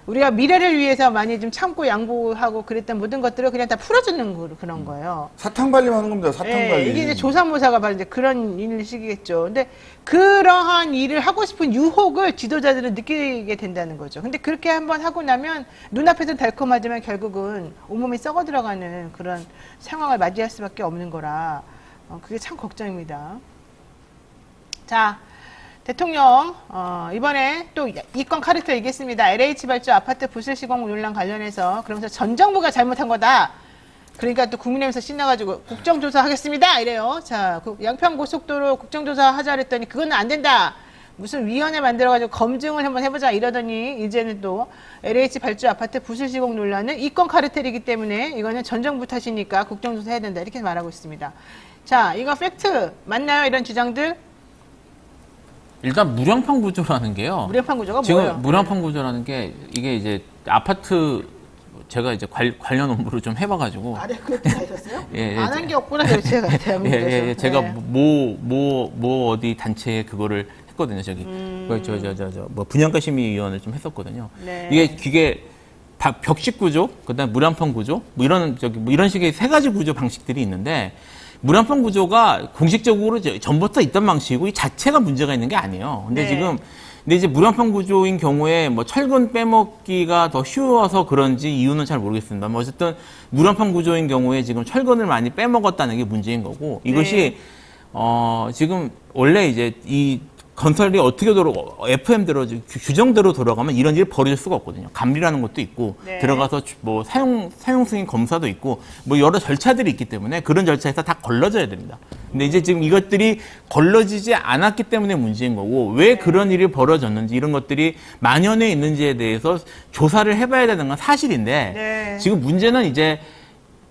우리가 미래를 위해서 많이 좀 참고 양보하고 그랬던 모든 것들을 그냥 다 풀어주는 그런 거예요. 사탕 발림하는 겁니다. 사탕 발림. 이게 이제 조사모사가 바로 이제 그런 일식이겠죠. 근데 그러한 일을 하고 싶은 유혹을 지도자들은 느끼게 된다는 거죠. 근데 그렇게 한번 하고 나면 눈앞에서는 달콤하지만 결국은 온몸이 썩어 들어가는 그런 상황을 맞이할 수밖에 없는 거라 그게 참 걱정입니다. 자. 대통령 이번에 또 이권 카르텔 얘기했습니다. LH 발주 아파트 부실 시공 논란 관련해서 그러면서 전 정부가 잘못한 거다. 그러니까 또 국민의힘에서 신나가지고 국정조사 하겠습니다. 이래요. 자, 양평 고속도로 국정조사 하자 그랬더니 그거는 안 된다. 무슨 위원회 만들어가지고 검증을 한번 해보자 이러더니 이제는 또 LH 발주 아파트 부실 시공 논란은 이권 카르텔이기 때문에 이거는 전 정부 탓이니까 국정조사 해야 된다. 이렇게 말하고 있습니다. 자, 이거 팩트 맞나요? 이런 주장들? 일단 무량판 구조라는 게요. 무량판 구조가 지금 뭐예요? 무량판 구조라는 게 이게 이제 아파트 제가 이제 관련 업무를 좀 해봐가지고. 그것도 다 있었어요? 예, 안 한 게 없구나, 제가 대한민국에서. 제가 네. 뭐 어디 단체에 그거를 했거든요. 저기 뭐 분양가 심의위원을 좀 했었거든요. 네. 이게 벽식 구조, 그다음 무량판 구조, 뭐 이런 식의 세 가지 구조 방식들이 있는데. 무량판 구조가 공식적으로 전부터 있던 방식이고 이 자체가 문제가 있는 게 아니에요. 근데 네. 이제 무량판 구조인 경우에 뭐 철근 빼먹기가 더 쉬워서 그런지 이유는 잘 모르겠습니다. 뭐 어쨌든 무량판 구조인 경우에 지금 철근을 많이 빼먹었다는 게 문제인 거고 이것이 지금 원래 이제 이 건설이 어떻게 FM대로 규정대로 돌아가면 이런 일이 벌어질 수가 없거든요. 감리라는 것도 있고 네. 들어가서 뭐 사용 승인 검사도 있고 뭐 여러 절차들이 있기 때문에 그런 절차에서 다 걸러져야 됩니다. 근데 이제 지금 이것들이 걸러지지 않았기 때문에 문제인 거고 왜 그런 일이 벌어졌는지 이런 것들이 만연해 있는지에 대해서 조사를 해봐야 되는 건 사실인데 네. 지금 문제는 이제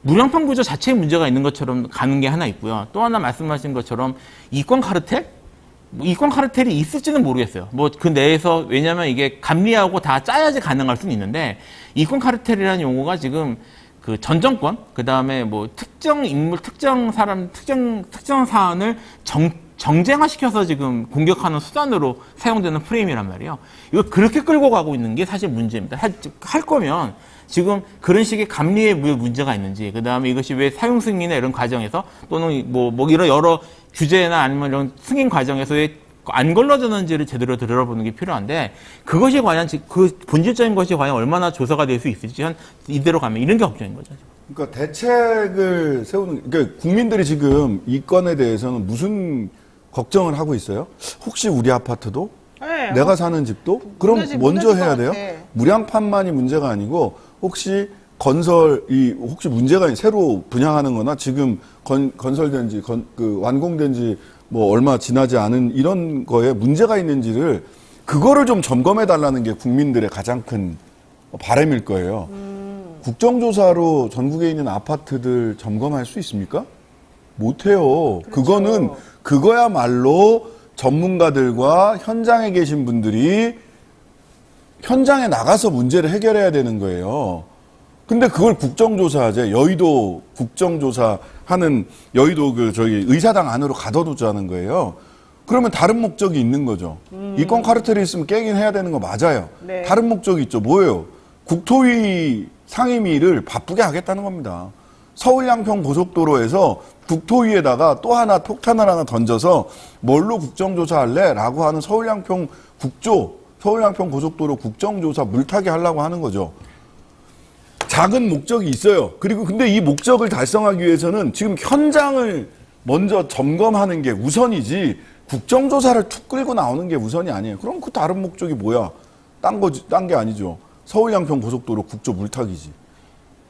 무량판 구조 자체에 문제가 있는 것처럼 가는 게 하나 있고요. 또 하나 말씀하신 것처럼 이권 카르텔? 뭐 이권 카르텔이 있을지는 모르겠어요. 뭐 그 내에서 왜냐하면 이게 감리하고 다 짜야지 가능할 수는 있는데 이권 카르텔이라는 용어가 지금 그 전 정권 그 다음에 뭐 특정 인물, 특정 사람, 특정 사안을 정쟁화시켜서 지금 공격하는 수단으로 사용되는 프레임이란 말이에요. 이거 그렇게 끌고 가고 있는 게 사실 문제입니다. 할 거면 지금 그런 식의 감리에 문제가 있는지, 그 다음에 이것이 왜 사용 승인이나 이런 과정에서 또는 뭐 이런 여러 규제나 아니면 이런 승인 과정에서 왜 안 걸러졌는지를 제대로 들여다보는 게 필요한데 그것이 과연 그 본질적인 것이 과연 얼마나 조사가 될 수 있을지 이대로 가면 이런 게 걱정인 거죠. 그러니까 대책을 세우는, 그러니까 국민들이 지금 이 건에 대해서는 무슨 걱정을 하고 있어요? 혹시 우리 아파트도? 네. 내가 사는 집도? 그럼 무너질 먼저 것 해야 돼요? 같아. 무량판만이 문제가 아니고 혹시 혹시 문제가 새로 분양하는 거나 지금 건설된 지, 완공된 지 뭐 얼마 지나지 않은 이런 거에 문제가 있는지를 그거를 좀 점검해 달라는 게 국민들의 가장 큰 바람일 거예요. 국정조사로 전국에 있는 아파트들 점검할 수 있습니까? 못해요. 그거는 그거야말로 전문가들과 현장에 계신 분들이 현장에 나가서 문제를 해결해야 되는 거예요. 근데 그걸 국정조사하재. 여의도 국정조사 하는 여의도 의사당 안으로 가둬두자는 거예요. 그러면 다른 목적이 있는 거죠. 이권 카르텔이 있으면 깨긴 해야 되는 거 맞아요. 네. 다른 목적이 있죠. 뭐예요? 국토위 상임위를 바쁘게 하겠다는 겁니다. 서울 양평 고속도로에서 국토위에다가 또 하나 폭탄을 하나 던져서 뭘로 국정조사할래? 라고 하는 서울 양평 고속도로 국정조사 물타기 하려고 하는 거죠. 작은 목적이 있어요. 그리고 근데 이 목적을 달성하기 위해서는 지금 현장을 먼저 점검하는 게 우선이지 국정조사를 툭 끌고 나오는 게 우선이 아니에요. 그럼 그 다른 목적이 뭐야? 딴 게 아니죠. 서울 양평 고속도로 국조 물타기지.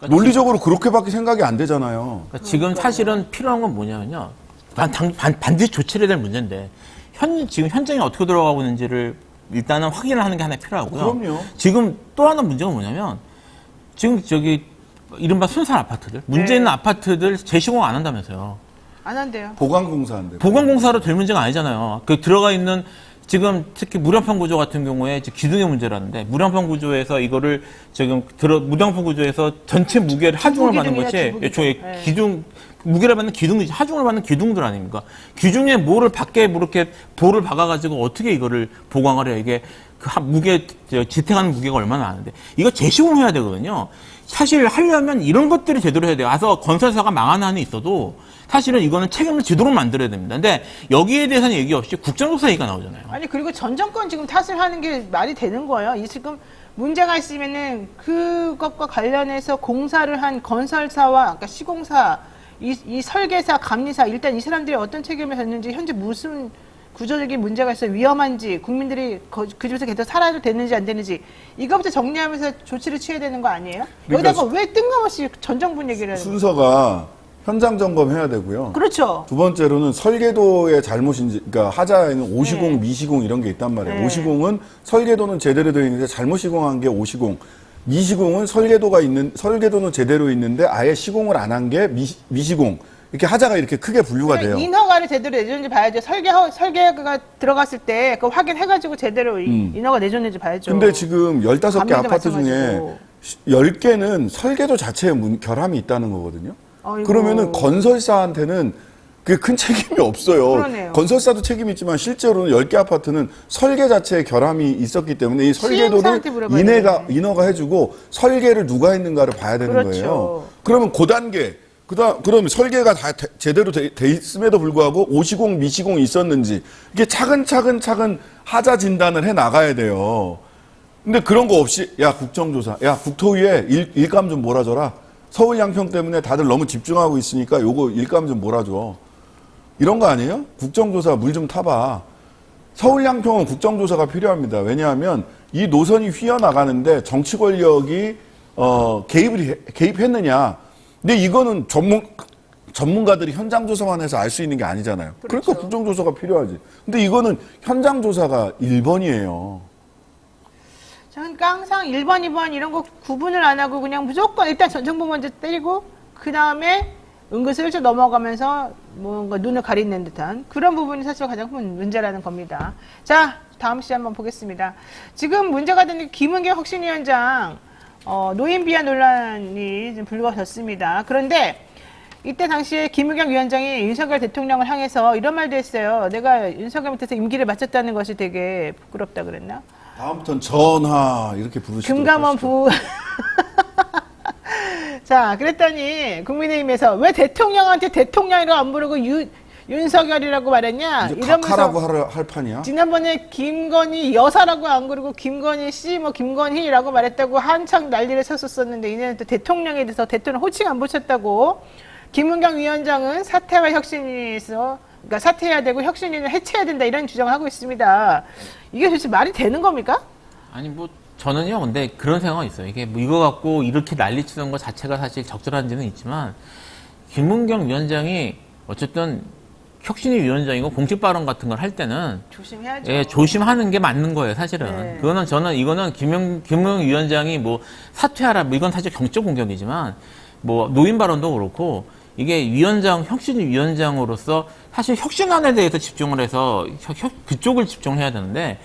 논리적으로 그렇게밖에 생각이 안 되잖아요. 그러니까 지금 사실은 필요한 건 뭐냐면요. 반드시 조치를 해야 될 문제인데 지금 현장에 어떻게 돌아가고 있는지를 일단은 확인을 하는 게 하나 필요하고요. 그럼요. 지금 또 하나 문제가 뭐냐면 지금 이른바 순살 아파트들, 문제 있는 아파트들 재시공 안 한다면서요. 안 한대요. 보강공사인데. 보강공사로 될 문제가 아니잖아요. 그 들어가 있는 지금 특히 무량판 구조 같은 경우에 기둥의 문제라는데 무량판 구조에서 이거를 지금 무량판 구조에서 전체 무게를 하중을 받는 것이 애초에 무게를 받는 기둥이지 하중을 받는 기둥들 아닙니까? 기둥에 뭐를 밖에 이렇게 볼을 박아가지고 어떻게 이거를 보강을 해요? 이게 무게 지탱하는 무게가 얼마나 많은데 이거 재시공해야 되거든요. 사실 하려면 이런 것들이 제대로 해야 돼요. 와서 건설사가 망하는 한이 있어도 사실은 이거는 책임을 지도록 만들어야 됩니다. 근데 여기에 대해서는 얘기 없이 국정조사 얘기가 나오잖아요. 아니 그리고 전 정권 지금 탓을 하는 게 말이 되는 거예요. 이 지금 문제가 있으면은 그것과 관련해서 공사를 한 건설사와 그러니까 시공사, 이 설계사, 감리사 일단 이 사람들이 어떤 책임을 졌는지 현재 무슨 구조적인 문제가 있어 위험한지 국민들이 그 집에서 계속 살아도 되는지 안 되는지 이거부터 정리하면서 조치를 취해야 되는 거 아니에요? 그러니까 여기다가 왜 뜬금없이 전 정부 얘기를 하는 거예요? 순서가 현장 점검해야 되고요. 그렇죠. 두 번째로는 설계도의 잘못인지, 그러니까 하자에는 오시공, 네. 미시공 이런 게 있단 말이에요. 네. 오시공은 설계도는 제대로 되어 있는데 잘못 시공한 게 오시공. 미시공은 설계도는 제대로 있는데 아예 시공을 안 한 게 미시공. 이렇게 하자가 이렇게 크게 분류가 돼요. 인허가를 제대로 내줬는지 봐야죠. 설계가 들어갔을 때 그 확인해가지고 제대로 인허가 내줬는지 봐야죠. 근데 지금 15개 감리도 아파트 중에 마찬가지고. 10개는 설계도 자체에 결함이 있다는 거거든요. 아이고. 그러면은 건설사한테는 그게 큰 책임이 없어요. 그러네요. 건설사도 책임이 있지만 실제로는 10개 아파트는 설계 자체에 결함이 있었기 때문에 이 설계도를 시행사한테 물어봐야 인허가 해주고 설계를 누가 했는가를 봐야 되는 그렇죠. 거예요. 그러면 그 단계, 그럼 설계가 다 제대로 돼 있음에도 불구하고 오시공, 미시공이 있었는지 이게 차근차근 하자 진단을 해 나가야 돼요. 근데 그런 거 없이 야 국정조사, 야 국토위에 일감 좀 몰아줘라. 서울 양평 때문에 다들 너무 집중하고 있으니까 요거 일감 좀 몰아줘. 이런 거 아니에요? 국정조사 물 좀 타봐. 서울 양평은 국정조사가 필요합니다. 왜냐하면 이 노선이 휘어나가는데 정치 권력이 개입했느냐. 근데 이거는 전문가들이 현장 조사만 해서 알 수 있는 게 아니잖아요. 그렇죠. 그러니까 국정조사가 필요하지. 근데 이거는 현장 조사가 1번이에요. 그러니까 항상 1번, 2번 이런 거 구분을 안 하고 그냥 무조건 일단 전 정부 먼저 때리고 그 다음에 은근슬쩍 넘어가면서 뭔가 눈을 가리는 듯한 그런 부분이 사실 가장 큰 문제라는 겁니다. 자, 다음 시 한번 보겠습니다. 지금 문제가 되는 김은경 혁신위원장 노인 비하 논란이 좀 불거졌습니다. 그런데 이때 당시에 김은경 위원장이 윤석열 대통령을 향해서 이런 말도 했어요. 내가 윤석열 밑에서 임기를 마쳤다는 것이 되게 부끄럽다 그랬나? 다음부터는 전하 이렇게 부르시도록 금감원 하시죠. 부. 자, 그랬더니 국민의힘에서 왜 대통령한테 대통령이라고 안 부르고 윤석열이라고 말했냐? 이제 이러면서 각하라고 할 판이야? 지난번에 김건희 여사라고 안 그러고 김건희 씨, 뭐 김건희라고 말했다고 한창 난리를 쳤었었는데 이제는 또 대통령에 대해서 대통령 호칭 안 붙였다고 김은경 위원장은 사퇴와 혁신위에서 그러니까 사퇴해야 되고 혁신위는 해체해야 된다 이런 주장을 하고 있습니다. 이게 도대체 말이 되는 겁니까? 아니 뭐 저는요 근데 그런 생각은 있어요. 이게 뭐 이거 갖고 이렇게 난리치는 것 자체가 사실 적절한지는 있지만 김은경 위원장이 어쨌든 혁신위 위원장이고 공식 발언 같은 걸 할 때는 조심해야죠. 예, 조심하는 게 맞는 거예요, 사실은. 네. 그거는 저는 이거는 김은경 위원장이 뭐 사퇴하라 뭐 이건 사실 경적 공격이지만 뭐 노인 발언도 그렇고 이게 위원장 혁신위 위원장으로서 사실 혁신안에 대해서 집중을 해서 그쪽을 집중을 해야 되는데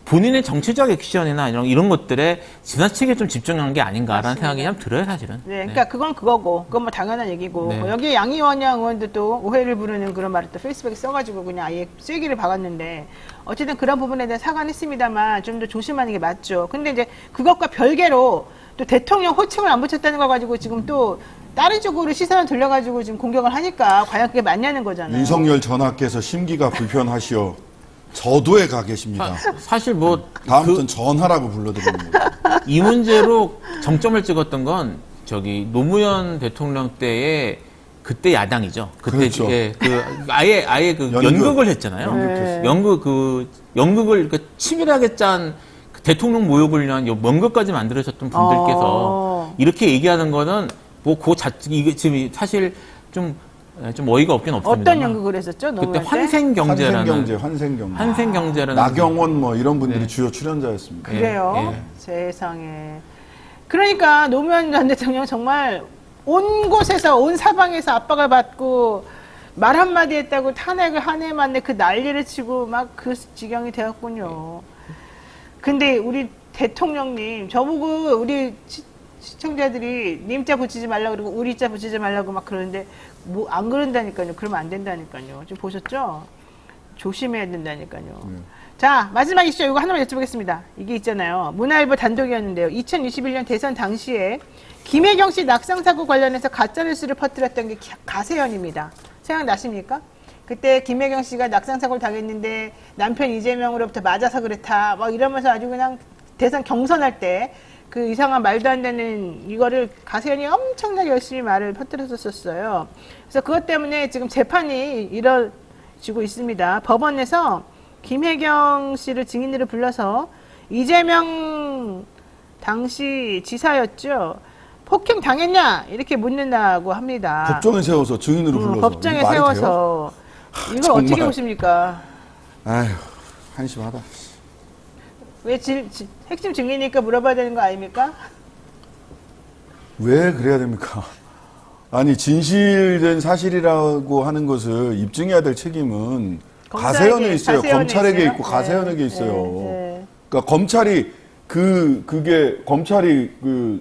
본인의 정치적 액션이나 이런 것들에 지나치게 좀 집중한 게 아닌가라는 맞습니다. 생각이 좀 들어요, 사실은. 네, 그러니까 그건 그거고, 그건 뭐 당연한 얘기고, 네. 뭐 여기 양이원양 의원도 또 오해를 부르는 그런 말을 또 페이스북에 써가지고 그냥 아예 쐐기를 박았는데, 어쨌든 그런 부분에 대해 사과는 했습니다만 좀 더 조심하는 게 맞죠. 근데 이제 그것과 별개로 또 대통령 호칭을 안 붙였다는 걸 가지고 지금 또 다른 쪽으로 시선을 돌려가지고 지금 공격을 하니까 과연 그게 맞냐는 거잖아요. 윤석열 전하께서 심기가 불편하시오. 저도에 가 계십니다. 사실 뭐 다음부터는 전하라고 불러드립니다. 이 문제로 정점을 찍었던 건 저기 노무현 대통령 때의 그때 야당이죠. 그때 그렇죠. 예, 아예 그 연극을 했잖아요. 네. 연극을 치밀하게 짠 그 대통령 모욕을 위한 연극까지 만들어졌던 분들께서 이렇게 얘기하는 거는 뭐 이게 지금 사실 좀 어이가 없긴 없습니다. 어떤 연극을 했었죠? 그때 노무현 때? 환생경제라는 환생경제. 나경원 뭐 이런 분들이 네. 주요 출연자였습니다. 그래요? 예. 세상에. 그러니까 노무현 전 대통령 정말 온 곳에서 온 사방에서 압박을 받고 말 한마디 했다고 탄핵을 한 해 만에 그 난리를 치고 막 그 지경이 되었군요. 근데 우리 대통령님 저보고 우리 시청자들이 님자 붙이지 말라고 그러고 우리자 붙이지 말라고 막 그러는데 뭐 안 그런다니까요. 그러면 안 된다니까요. 지금 보셨죠? 조심해야 된다니까요. 자, 마지막 이슈 이거 하나만 여쭤보겠습니다. 이게 있잖아요. 문화일보 단독이었는데요. 2021년 대선 당시에 김혜경 씨 낙상 사고 관련해서 가짜 뉴스를 퍼뜨렸던 게 가세연입니다. 생각나십니까? 그때 김혜경 씨가 낙상 사고를 당했는데 남편 이재명으로부터 맞아서 그렇다. 막 이러면서 아주 그냥 대선 경선할 때 그 이상한 말도 안 되는 이거를 가세연이 엄청나게 열심히 말을 퍼뜨렸었어요. 그래서 그것 때문에 지금 재판이 이뤄지고 있습니다. 법원에서 김혜경 씨를 증인으로 불러서 이재명 당시 지사였죠. 폭행 당했냐 이렇게 묻는다고 합니다. 법정에 세워서 증인으로 불러서. 법정에 이거 말이 세워서 이걸 정말. 어떻게 보십니까? 아휴, 한심하다. 왜 핵심 증인이니까 물어봐야 되는 거 아닙니까? 왜 그래야 됩니까? 아니, 진실된 사실이라고 하는 것을 입증해야 될 책임은 가세연에 있어요. 검찰에게 있어요? 있고 가세연에게 있어요. 네. 그러니까 검찰이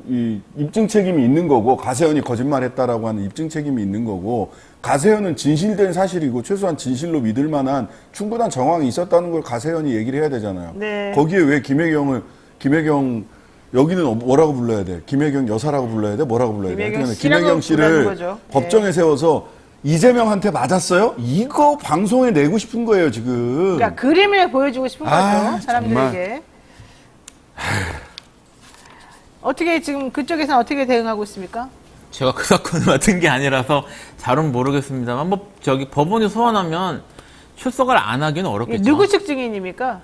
이 입증 책임이 있는 거고, 가세연이 거짓말했다라고 하는 입증 책임이 있는 거고, 가세연은 진실된 사실이고 최소한 진실로 믿을 만한 충분한 정황이 있었다는 걸 가세연이 얘기를 해야 되잖아요. 네. 거기에 왜 김혜경 여기는 뭐라고 불러야 돼? 김혜경 여사라고 불러야 돼? 뭐라고 불러야 돼? 김혜경 김혜경 씨라고 부르는 씨를 거죠. 법정에 세워서 이재명한테 맞았어요? 이거 방송에 내고 싶은 거예요, 지금. 그러니까 그림을 보여주고 싶은 거죠. 아, 사람들에게. 어떻게 지금 그쪽에서는 어떻게 대응하고 있습니까? 제가 그 사건을 맡은 게 아니라서 잘은 모르겠습니다만 뭐 저기 법원이 소환하면 출석을 안 하기는 어렵겠죠. 누구 측 증인입니까?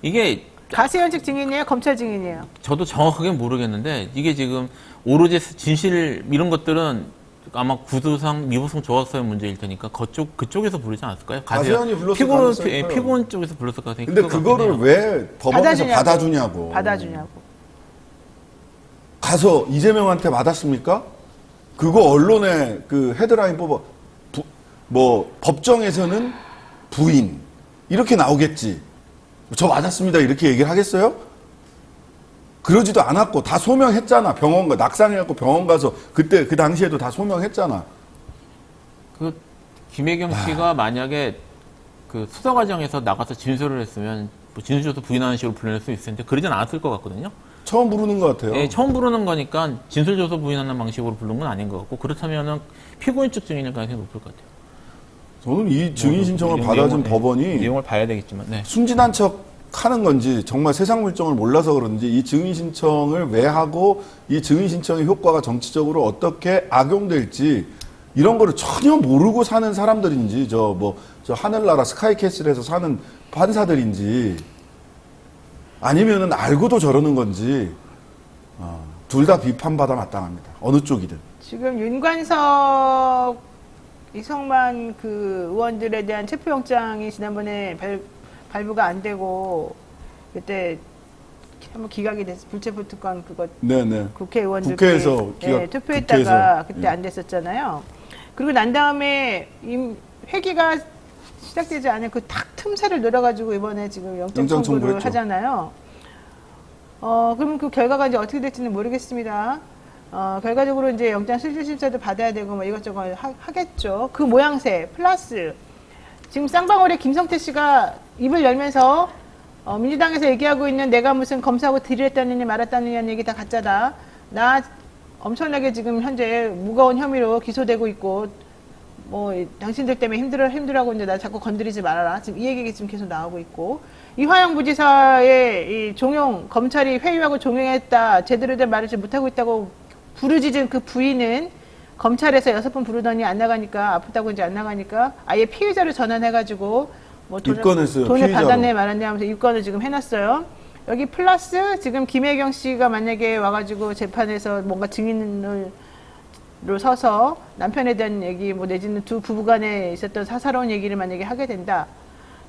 이게 가세현 측 증인이에요? 검찰 증인이에요? 저도 정확하게 모르겠는데 이게 지금 오로지 진실 이런 것들은 아마 구두상 미부성 조각서의 문제일 테니까 그쪽에서 부르지 않았을까요? 가세현이 불렀을 가능성이 커요. 피고원 쪽에서 불렀을 가능성이 근데 클것 그거를 같긴 해요. 왜 법원에서 받아주냐고. 받아주냐고. 가서 이재명한테 받았습니까? 그거 언론에 그 헤드라인 뽑아 뭐 법정에서는 부인 이렇게 나오겠지. 저 맞았습니다 이렇게 얘기를 하겠어요? 그러지도 않았고 다 소명했잖아. 병원 가 낙상해갖고 병원 가서 그때 그 당시에도 다 소명했잖아. 그 김혜경 씨가 만약에 그 수사 과정에서 나가서 진술을 했으면 뭐 진술조서 부인하는 식으로 불릴 수 있을 텐데 그러진 않았을 것 같거든요. 처음 부르는 것 같아요. 예, 처음 부르는 거니까 진술조서 부인하는 방식으로 부른 건 아닌 것 같고 그렇다면은 피고인 측 증인일 가능성이 높을 것 같아요. 저는 이 증인 신청을 받아준 법원이 내용을 봐야 되겠지만 네. 순진한 척 하는 건지 정말 세상 물정을 몰라서 그런지 이 증인 신청을 왜 하고 이 증인 신청의 효과가 정치적으로 어떻게 악용될지 이런 거를 전혀 모르고 사는 사람들인지 저 하늘나라 스카이캐슬에서 사는 판사들인지 아니면은 알고도 저러는 건지 둘 다 비판받아 마땅합니다. 어느 쪽이든. 지금 윤관석, 이성만 그 의원들에 대한 체포영장이 지난번에 발부가 안 되고 그때 한번 기각이 돼서 불체포 특권 그거 네네. 국회의원들 국회에서 투표했다가 국회에서, 그때 안 됐었잖아요. 그리고 난 다음에 회기가 시작되지 않은 그 탁 틈새를 노려가지고 이번에 지금 영장 청구를 청구했죠. 하잖아요. 그러면 그 결과가 이제 어떻게 될지는 모르겠습니다. 결과적으로 이제 영장 실질심사도 받아야 되고 뭐 이것저것 하겠죠. 그 모양새 플러스 지금 쌍방울의 김성태 씨가 입을 열면서 민주당에서 얘기하고 있는 내가 무슨 검사하고 딜했다느냐 말았다느냐 얘기 다 가짜다. 나 엄청나게 지금 현재 무거운 혐의로 기소되고 있고 뭐 당신들 때문에 힘들어하고 있는데 나 자꾸 건드리지 말아라. 지금 이 얘기가 지금 계속 나오고 있고 이화영 부지사의 이 종용 검찰이 회유하고 종용했다 제대로 된 말을 못하고 있다고 부르짖은 그 부인은 검찰에서 6번 부르더니 안 나가니까 아프다고 이제 안 나가니까 아예 피의자로 전환해가지고 뭐 입건했어요. 돈을 피의자로. 받았네 말았네 하면서 입건을 지금 해놨어요. 여기 플러스 지금 김혜경 씨가 만약에 와가지고 재판에서 뭔가 증인으로 서서 남편에 대한 얘기 뭐 내지는 두 부부간에 있었던 사사로운 얘기를 만약에 하게 된다.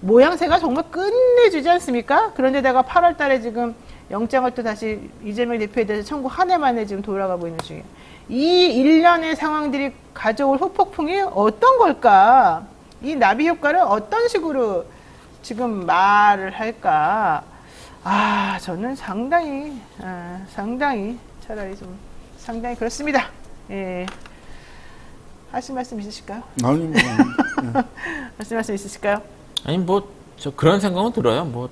모양새가 정말 끝내주지 않습니까? 그런데다가 8월 달에 지금 영장을 또 다시 이재명 대표에 대해서 청구 한 해 만에 지금 돌아가고 있는 중이에요. 이 일련의 상황들이 가져올 후폭풍이 어떤 걸까? 이 나비 효과를 어떤 식으로 지금 말을 할까? 저는 상당히 차라리 좀 상당히 그렇습니다. 예. 하실 말씀 있으실까요? 아니 뭐. 하실 말씀 있으실까요? 아니 저 그런 생각은 들어요.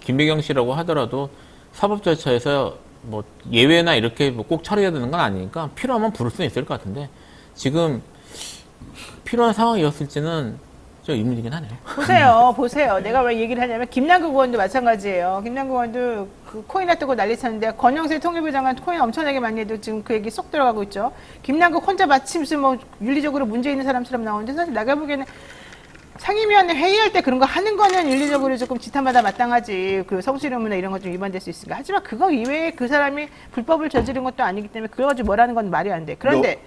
김배경 씨라고 하더라도 사법 절차에서 뭐 예외나 이렇게 뭐 꼭 처리해야 되는 건 아니니까 필요하면 부를 수는 있을 것 같은데 지금 필요한 상황이었을지는 좀 의문이긴 하네요. 보세요. 내가 왜 얘기를 하냐면 김남국 의원도 마찬가지예요. 김남국 의원도 그 코인 놔두고 난리 쳤는데 권영세 통일부 장관 코인 엄청나게 많이 해도 지금 그 얘기 쏙 들어가고 있죠. 김남국 혼자 마침 무슨 뭐 윤리적으로 문제 있는 사람처럼 나오는데 사실 나가 보기에는 상임위원회 회의할 때 그런 거 하는 거는 윤리적으로 조금 지탄받아 마땅하지. 그 성실 의무나 이런 거 좀 위반될 수 있으니까. 하지만 그거 이외에 그 사람이 불법을 저지른 것도 아니기 때문에 그거 가지고 뭐라는 건 말이 안 돼. 그런데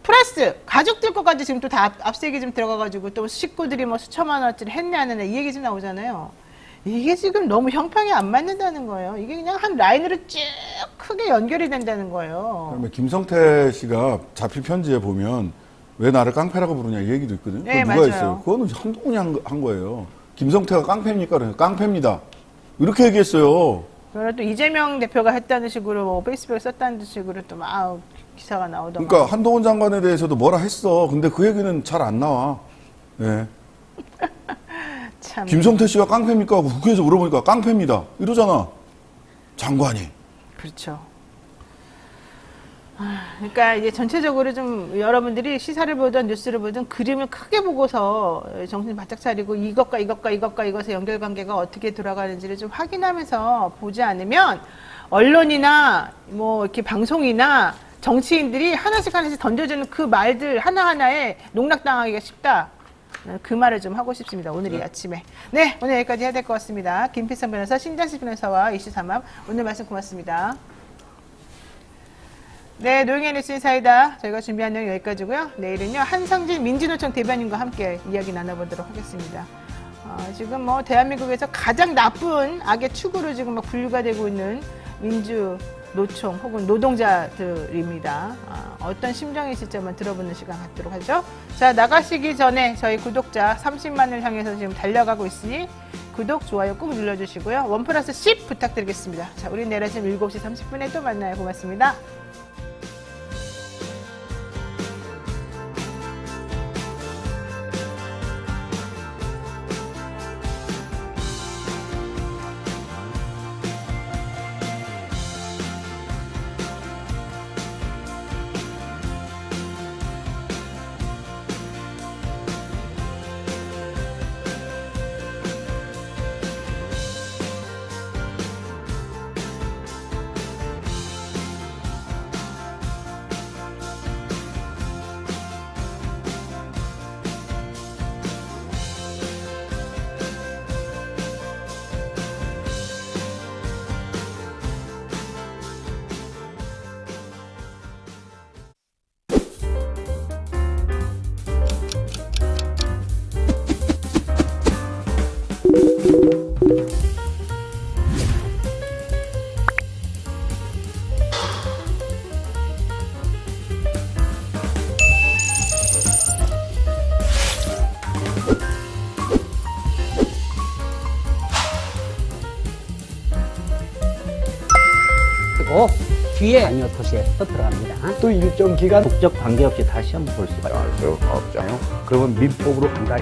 플러스 가족들 것까지 지금 또 다 앞세기 좀 들어가가지고 또 식구들이 뭐 수천만 원어치를 했네 안 했네 이 얘기 좀 나오잖아요. 이게 지금 너무 형평이 안 맞는다는 거예요. 이게 그냥 한 라인으로 쭉 크게 연결이 된다는 거예요. 그다음에 김성태 씨가 잡힐 편지에 보면 왜 나를 깡패라고 부르냐 이 얘기도 있거든요. 네, 누가 맞아요. 했어요? 그거는 한동훈이 한 거예요. 김성태가 깡패입니까? 그러니까 깡패입니다. 이렇게 얘기했어요. 그러나 또 이재명 대표가 했다는 식으로 뭐 페이스북에 썼다는 식으로 또 막 기사가 나오더만. 그러니까 한동훈 장관에 대해서도 뭐라 했어. 근데 그 얘기는 잘 안 나와. 네. 참. 김성태 씨가 깡패입니까? 하고 국회에서 물어보니까 깡패입니다. 이러잖아. 장관이. 그렇죠. 그러니까 이제 전체적으로 좀 여러분들이 시사를 보든 뉴스를 보든 그림을 크게 보고서 정신 바짝 차리고 이것과 이것의 연결관계가 어떻게 돌아가는지를 좀 확인하면서 보지 않으면 언론이나 뭐 이렇게 방송이나 정치인들이 하나씩 던져주는 그 말들 하나하나에 농락당하기가 쉽다. 그 말을 좀 하고 싶습니다. 오늘 이 아침에. 네, 오늘 여기까지 해야 될 것 같습니다. 김필성 변호사, 신장식 변호사와 이슈 3합 오늘 말씀 고맙습니다. 네, 노영의 뉴스 인사이다. 저희가 준비한 내용 여기까지고요. 내일은요, 한성진 민주노총 대변인과 함께 이야기 나눠보도록 하겠습니다. 지금 뭐 대한민국에서 가장 나쁜 악의 축으로 지금 막 분류가 되고 있는 민주노총 혹은 노동자들입니다. 어떤 심정이실지 한번 들어보는 시간 갖도록 하죠. 자, 나가시기 전에 저희 구독자 30만을 향해서 지금 달려가고 있으니 구독, 좋아요 꾹 눌러주시고요. 1+10 부탁드리겠습니다. 자, 우리 내일 아침 7시 30분에 또 만나요. 고맙습니다. 뒤에 아니요 도시에 들어갑니다. 또 일정 기간 국적 관계없이 다시 한번 볼 수가 있어요. 그러면 민법으로 간다.